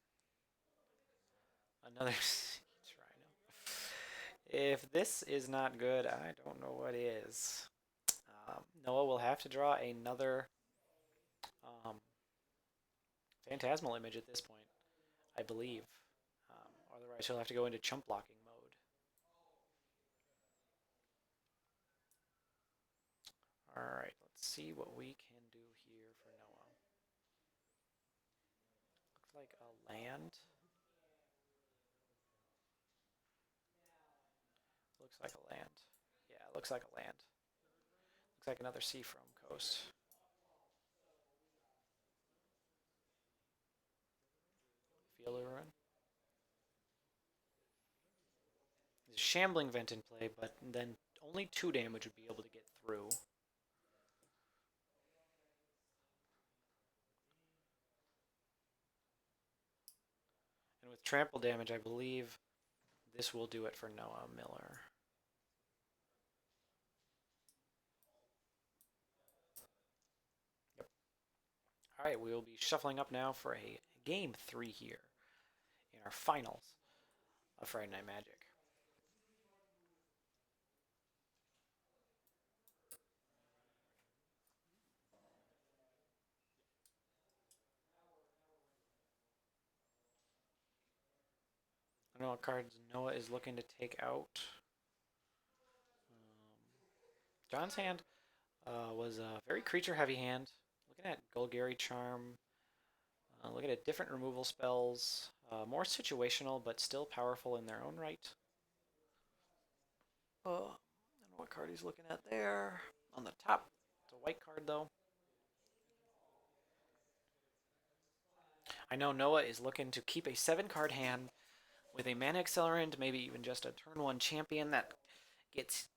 Another Siege Rhino. If this is not good, I don't know what is. Noah will have to draw another Phantasmal Image at this point, I believe. Otherwise, he'll have to go into chump blocking mode. Alright, let's see what we can do here for Noah. Looks like a land. Looks like a land. Yeah, looks like a land. Looks like another seafront coast. Field of Ruin. There's a Shambling Vent in play, but then only 2 damage would be able to get through. And with trample damage, I believe this will do it for Noah Miller. Yep. Alright, we will be shuffling up now for a game 3 here in our finals of Friday Night Magic. I don't know what cards Noah is looking to take out. John's hand was a very creature-heavy hand. Looking at Golgari Charm. Looking at different removal spells. More situational, but still powerful in their own right. I don't know what card he's looking at there. On the top, it's a white card, though. I know Noah is looking to keep a 7-card hand with a mana accelerant, maybe even just a turn 1 champion that gets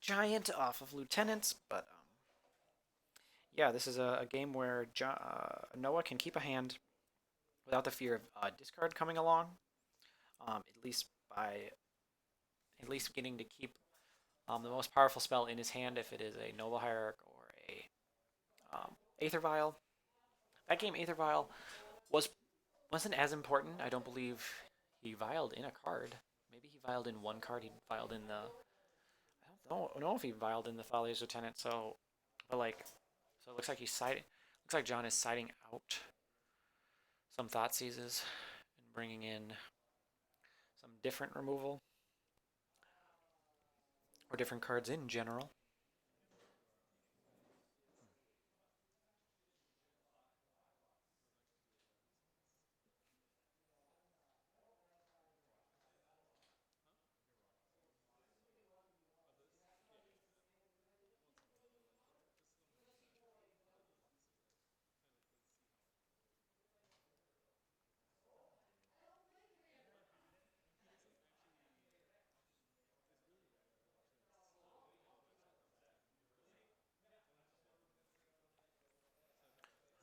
giant off of lieutenants, but yeah, this is a game where Noah can keep a hand without the fear of discard coming along, at least getting to keep the most powerful spell in his hand if it is a Noble Hierarch or a Aether Vial. That game, Aether Vial, wasn't as important. I don't believe he vialed in a card. Maybe he vialed in 1 card. He vialed in the... I don't know if he vialed in the Thalia's Lieutenant, so... But like... So it looks like he's siding... Looks like John is siding out some Thoughtseizes and bringing in some different removal. Or different cards in general.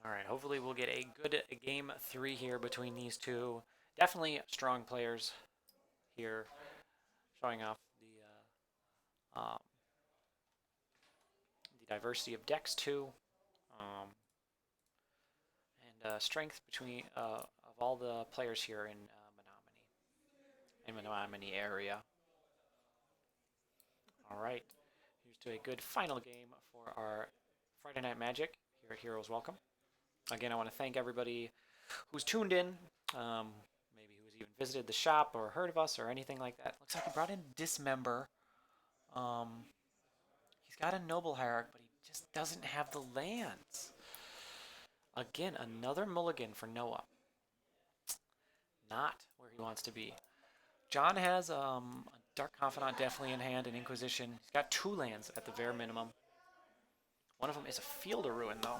Alright, hopefully we'll get a good game 3 here between these two. Definitely strong players here, showing off the diversity of decks too, and strength between of all the players here in Menominee area. Alright, here's to a good final game for our Friday Night Magic here at Heroes Welcome. Again, I want to thank everybody who's tuned in, maybe who's even visited the shop or heard of us or anything like that. Looks like he brought in Dismember. He's got a Noble Hierarch, but he just doesn't have the lands. Again, another mulligan for Noah. Not where he wants to be. John has a Dark Confidant definitely in hand, and Inquisition. He's got 2 lands at the bare minimum. One of them is a Field of Ruin, though.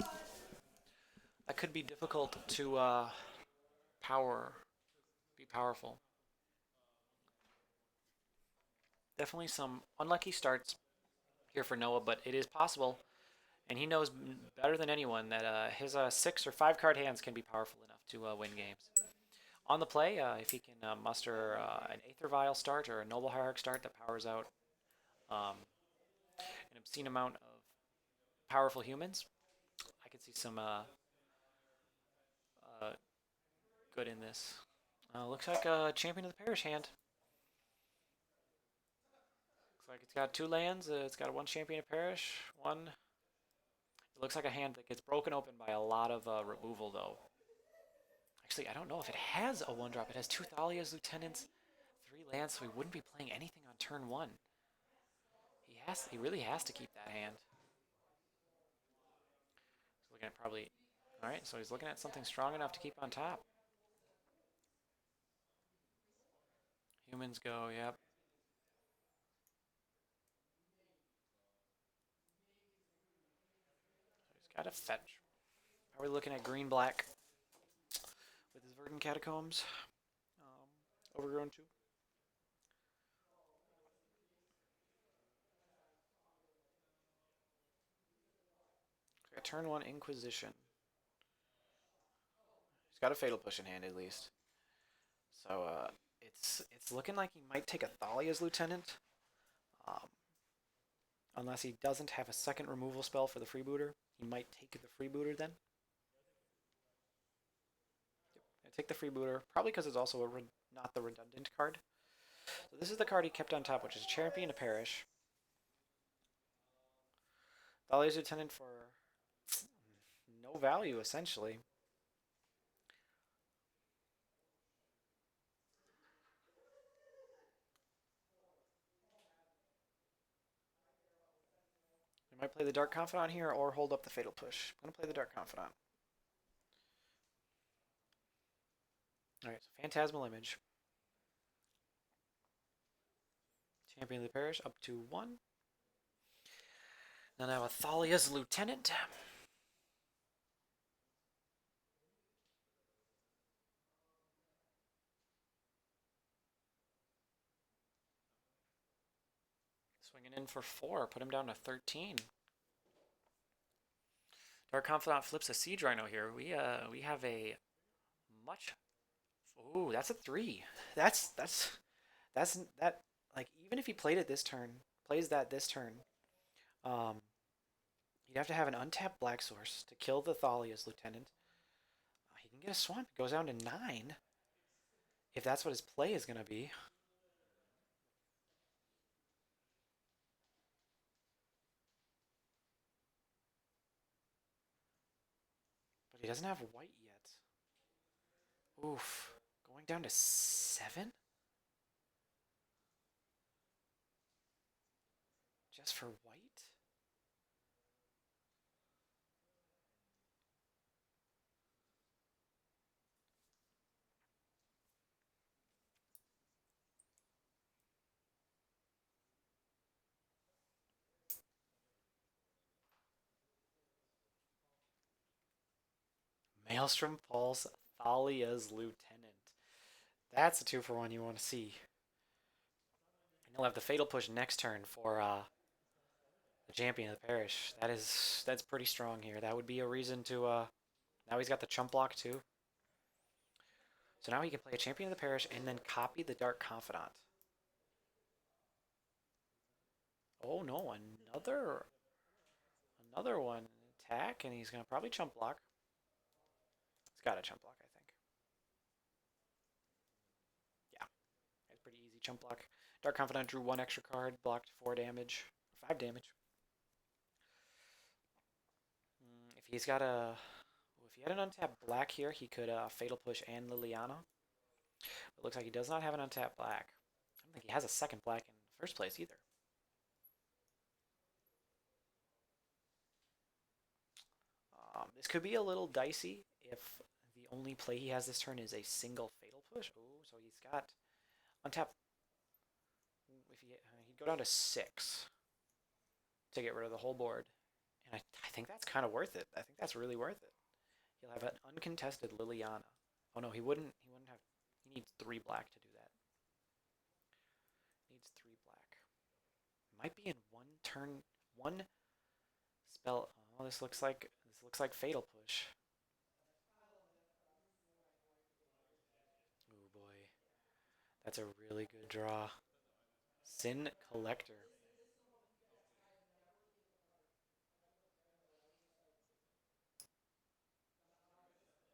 That could be difficult to be powerful. Definitely some unlucky starts here for Noah, but it is possible, and he knows better than anyone that his 6 or 5 card hands can be powerful enough to win games. On the play, if he can muster an Aether Vial start or a Noble Hierarch start that powers out an obscene amount of powerful humans, I could see some good in this. Looks like a Champion of the Parish hand. Looks like it's got 2 lands. It's got 1 Champion of Parish. 1. It looks like a hand that gets broken open by a lot of removal, though. Actually, I don't know if it has a 1-drop. It has 2 Thalia's Lieutenants, 3 lands, so he wouldn't be playing anything on turn 1. He really has to keep that hand. looking at probably... Alright, so he's looking at something strong enough to keep on top. Humans go, yep. So he's got a fetch. Are we looking at green-black with his verdant catacombs? Overgrown too. Got turn 1 Inquisition. He's got a Fatal Push in hand at least. So it's looking like he might take a Thalia's Lieutenant. Unless he doesn't have a second removal spell for the freebooter. He might take the freebooter then. I take the freebooter, probably because it's also not the redundant card. So this is the card he kept on top, which is Champion to Perish. Thalia's Lieutenant for no value, essentially. I might play the Dark Confidant here or hold up the Fatal Push. I'm going to play the Dark Confidant. Alright, so Phantasmal Image. Champion of the Parish up to 1. Then I have a Thalia's Lieutenant. Swinging in for 4, put him down to 13. Dark Confidant flips a Siege Rhino here. We have a much... Ooh, that's a 3. That's that, like, even if he played it this turn, plays that this turn, he'd have to have an untapped black source to kill the Thalia's Lieutenant. He can get a swamp. It goes down to 9. If that's what his play is going to be. But he doesn't have white yet. Oof. Going down to 7? Just for white? Maelstrom Pulse, Thalia's Lieutenant. That's a 2-for-1 you want to see. And he'll have the Fatal Push next turn for the Champion of the Parish. That's pretty strong here. That would be a reason to... now he's got the Chump Block too. So now he can play a Champion of the Parish and then copy the Dark Confidant. Oh no, another one. Attack, and he's going to probably Chump Block. He's got a Chump Block, I think. Yeah, it's pretty easy Chump Block. Dark Confidant drew 1 extra card, blocked 4 damage, 5 damage. If he's got a... If he had an untapped black here, he could Fatal Push and Liliana. But it looks like he does not have an untapped black. I don't think he has a second black in the first place either. This could be a little dicey if the only play he has this turn is a single Fatal Push. Oh, so he's got untapped. If he'd go down to 6 to get rid of the whole board, and I think that's kind of worth it. I think that's really worth it. He'll have an uncontested Liliana. Oh no, he wouldn't have. He needs 3 black to do that. Needs 3 black. Might be in 1 turn, 1 spell. Oh, this looks like Fatal Push. Oh boy, that's a really good draw. Sin Collector.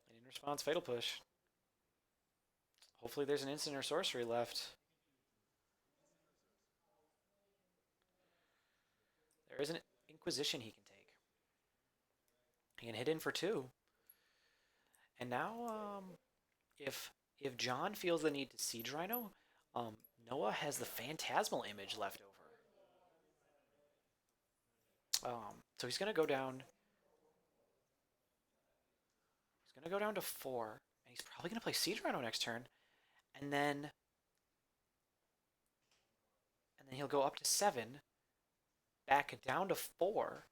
And in response, Fatal Push. Hopefully there's an instant or sorcery left. There is an Inquisition he can take. He can hit in for 2. And now, if John feels the need to Siege Rhino, Noah has the Phantasmal Image left over. So he's going to go down gonna go down to 4, and he's probably gonna play Siege Rhino next turn, and then he'll go up to 7, back down to 4,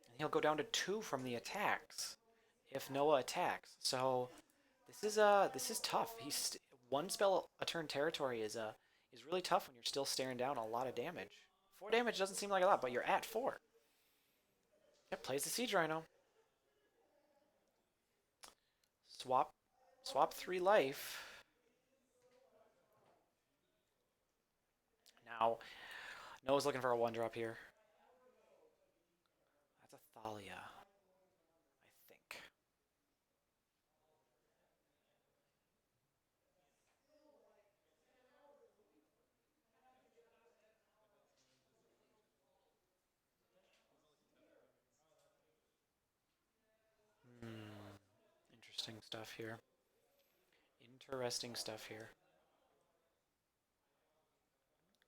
and he'll go down to 2 from the attacks if Noah attacks. So this is tough. He's one spell a turn territory is really tough when you're still staring down a lot of damage. 4 damage doesn't seem like a lot, but you're at 4. Yep, plays the Siege Rhino. Swap 3 life. Now, Noah's looking for a 1-drop here. That's a Thalia, I think. Interesting stuff here. Interesting stuff here.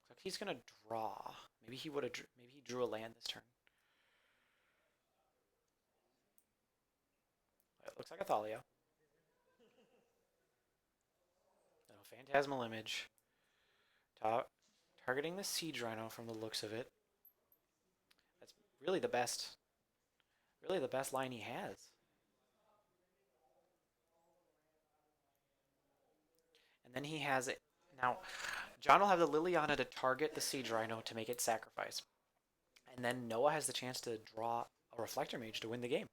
Looks like he's gonna draw. Maybe he would have. Maybe he drew a land this turn. It looks like a Thalia. No, Phantasmal Image. Targeting the Siege Rhino from the looks of it. That's really the best. Really the best line he has. And then he has it. Now, John will have the Liliana to target the Siege Rhino to make it sacrifice. And then Noah has the chance to draw a Reflector Mage to win the game.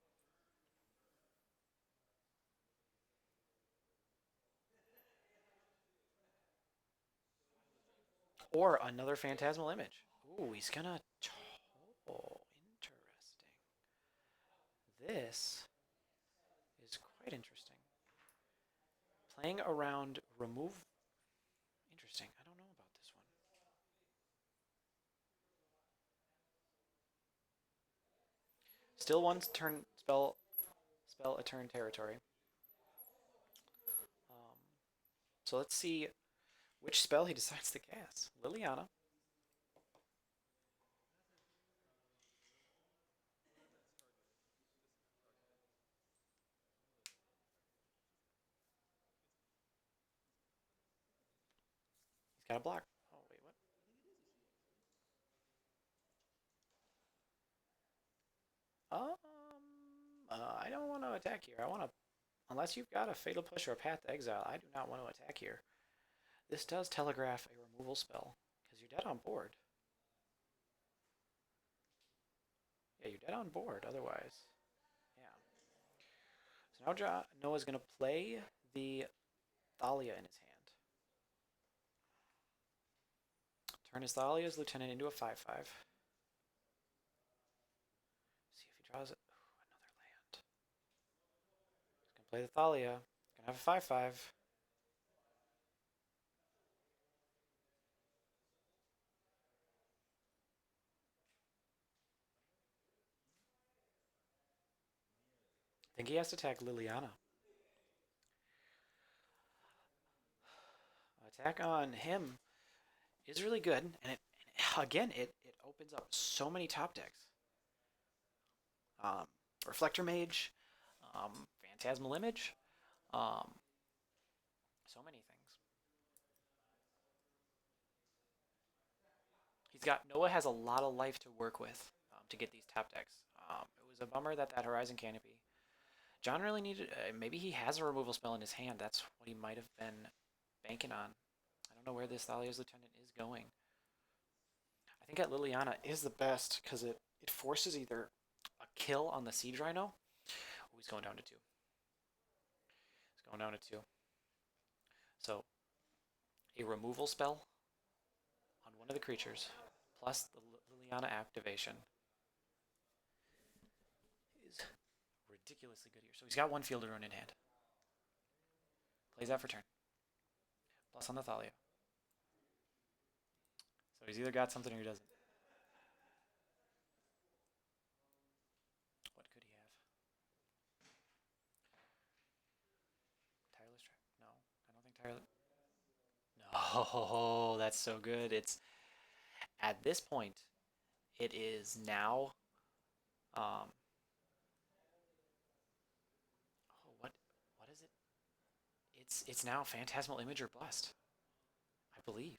Or another Phantasmal Image. Ooh, he's gonna... Oh, interesting. This is quite interesting. Playing around remove... Interesting. I don't know about this one. Still one turn spell a turn territory. So let's see which spell he decides to cast. Liliana. He's got a block. Oh, wait, what? I don't want to attack here. I want to... Unless you've got a Fatal Push or a Path to Exile, I do not want to attack here. This does telegraph a removal spell, because you're dead on board. Yeah, you're dead on board otherwise. Yeah. So now Noah's going to play the Thalia in his hand. Turn his Thalia's Lieutenant into a 5/5. See if he draws it. Ooh, another land. He's going to play the Thalia. He's going to have a 5/5. I think he has to attack Liliana. Attack on him is really good, and it opens up so many top decks. Reflector Mage, Phantasmal Image, so many things. Noah has a lot of life to work with to get these top decks. It was a bummer that Horizon Canopy. John really needed. Maybe he has a removal spell in his hand. That's what he might have been banking on. I don't know where this Thalia's Lieutenant is going. I think at Liliana is the best because it forces either a kill on the Siege Rhino. Oh, he's going down to 2. He's going down to 2. So a removal spell on one of the creatures plus the Liliana activation is ridiculously good here. So he's got 1 Field Rune in hand. Plays that for turn. Plus on the Thalia. So he's either got something or he doesn't. What could he have? Tireless Trap? No, I don't think Tireless... No, that's so good. It's... At this point, it is now... Oh, what It's now Phantasmal Image or Bust, I believe.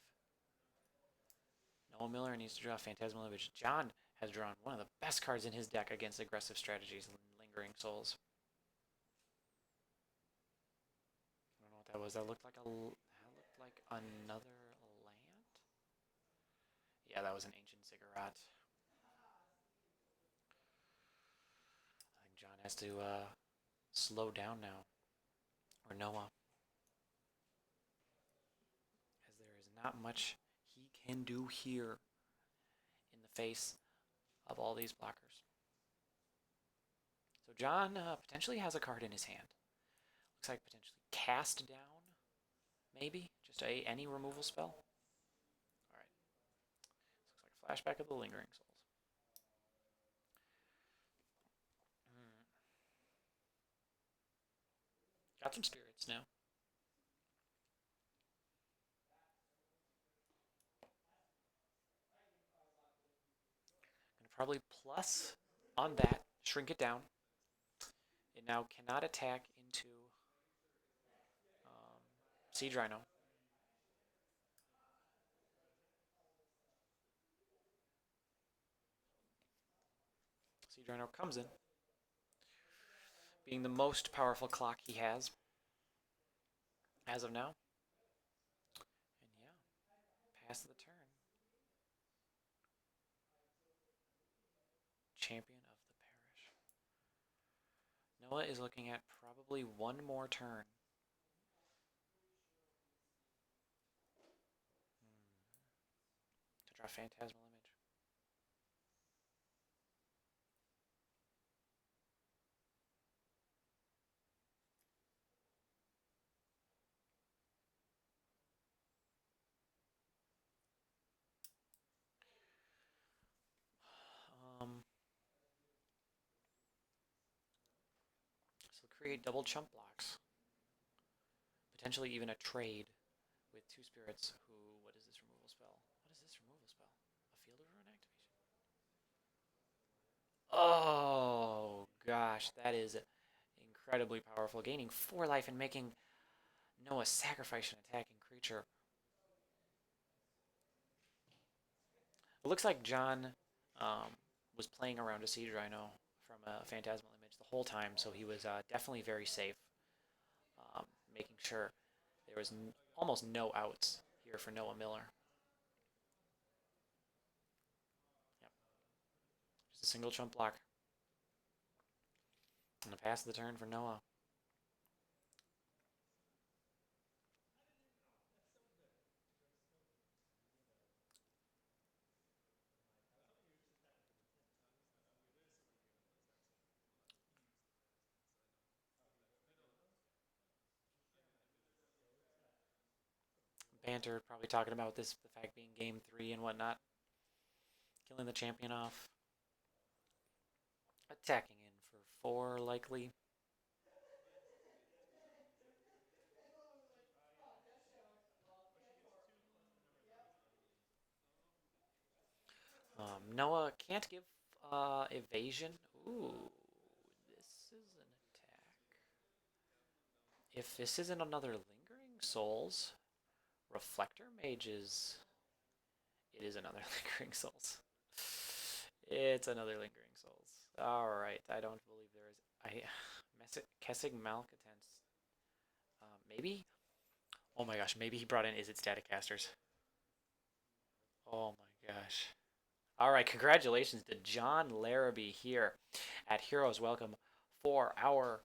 Noah Miller needs to draw Phantasmal Image. John has drawn one of the best cards in his deck against aggressive strategies, Lingering Souls. I don't know what that was. That looked like another land. Yeah, that was an Ancient Ziggurat. I think John has to slow down now, or Noah, as there is not much he can do here in the face of all these blockers. So John potentially has a card in his hand. Looks like potentially Cast Down, maybe? Just any removal spell? Alright. Looks like a flashback of the Lingering Souls. Got some spirits now. Gonna probably plus on that, shrink it down. It now cannot attack into Siege Rhino. Siege Rhino comes in, being the most powerful clock he has as of now. And yeah, pass the turn. Champion of the parish. Noah is looking at probably one more turn. To draw Phantasmal Image. So create double chump blocks. Potentially even a trade with two spirits who, what is this removal spell? What is this removal spell? A Field of Ruin activation. Oh gosh, that is incredibly powerful. Gaining 4 life and making Noah sacrifice an attacking creature. It looks like John was playing around a Siege Rhino from a Phantasmal Image the whole time, so he was definitely very safe, making sure there was almost no outs here for Noah Miller. Yep. Just a single chump block. And a pass the turn for Noah. Banter, probably talking about this, the fact being game 3 and whatnot. Killing the champion off. Attacking in for 4, likely. Noah can't give evasion. Ooh, this is an attack. If this isn't another Lingering Souls, Reflector Mages. It is another Lingering Souls. It's another Lingering Souls. Alright, I don't believe there is. Kessig Malcontents. Maybe? Oh my gosh, maybe he brought in Is It Static Casters. Oh my gosh. Alright, congratulations to John Larrabee here at Heroes Welcome for our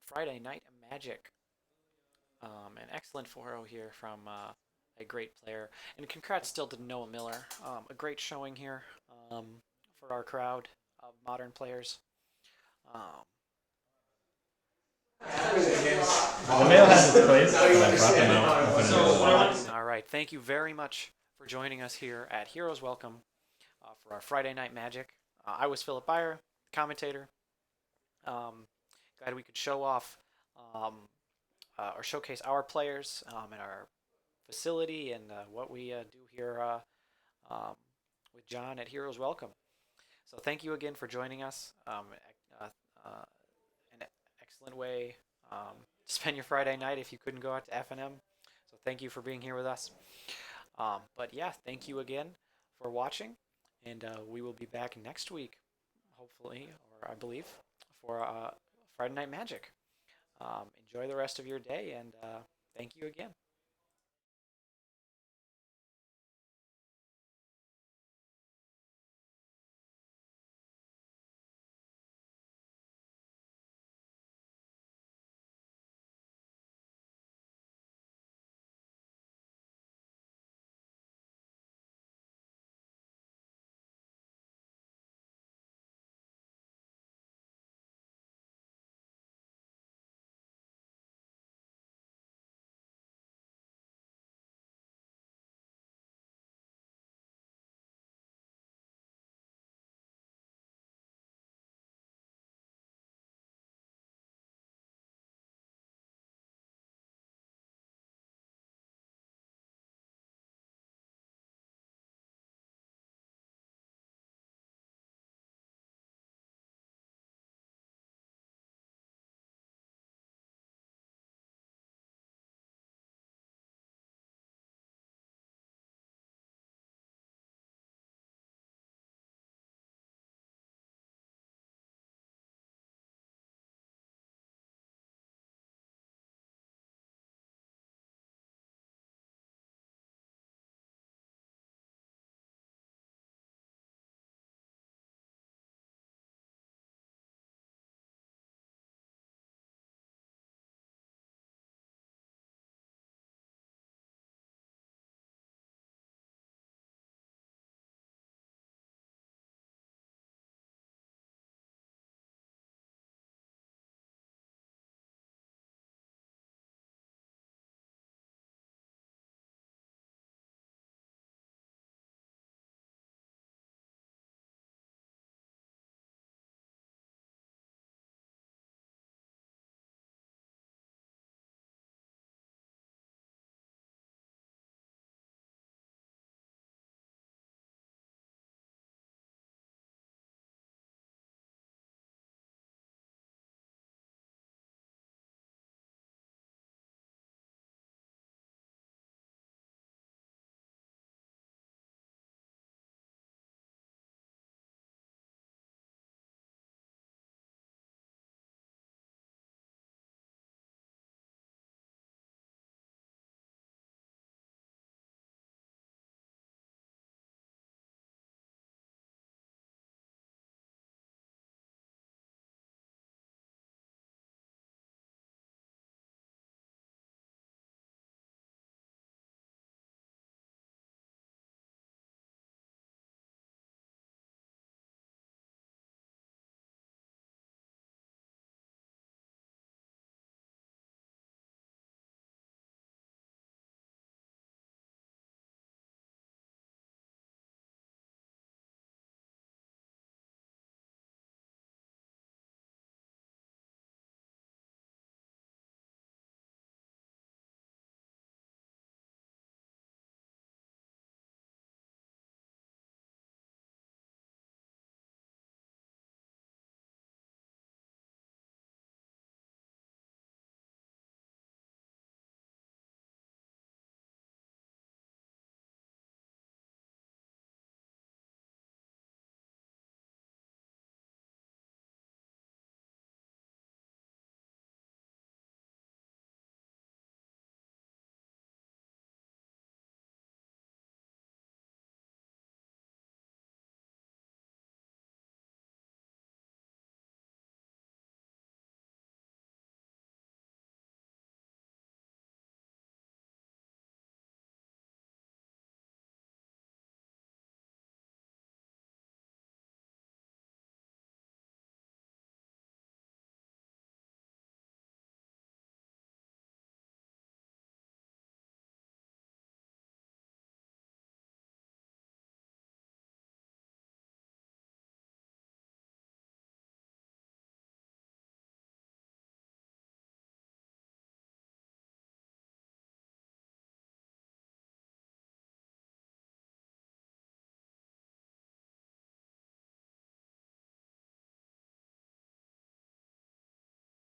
Friday Night Magic. An excellent 4-0 here from a great player. And congrats still to Noah Miller. A great showing here for our crowd of modern players. The mail has its place, but I brought them out and put them in the box. All right, thank you very much for joining us here at Heroes Welcome for our Friday Night Magic. I was Philip Beyer, commentator. Glad we could show off or showcase our players and our facility and what we do here with John at Heroes Welcome. So thank you again for joining us. An excellent way spend your Friday night if you couldn't go out to FNM. So thank you for being here with us. But yeah, thank you again for watching, and we will be back next week, hopefully, or I believe, for Friday Night Magic. Enjoy the rest of your day, and thank you again.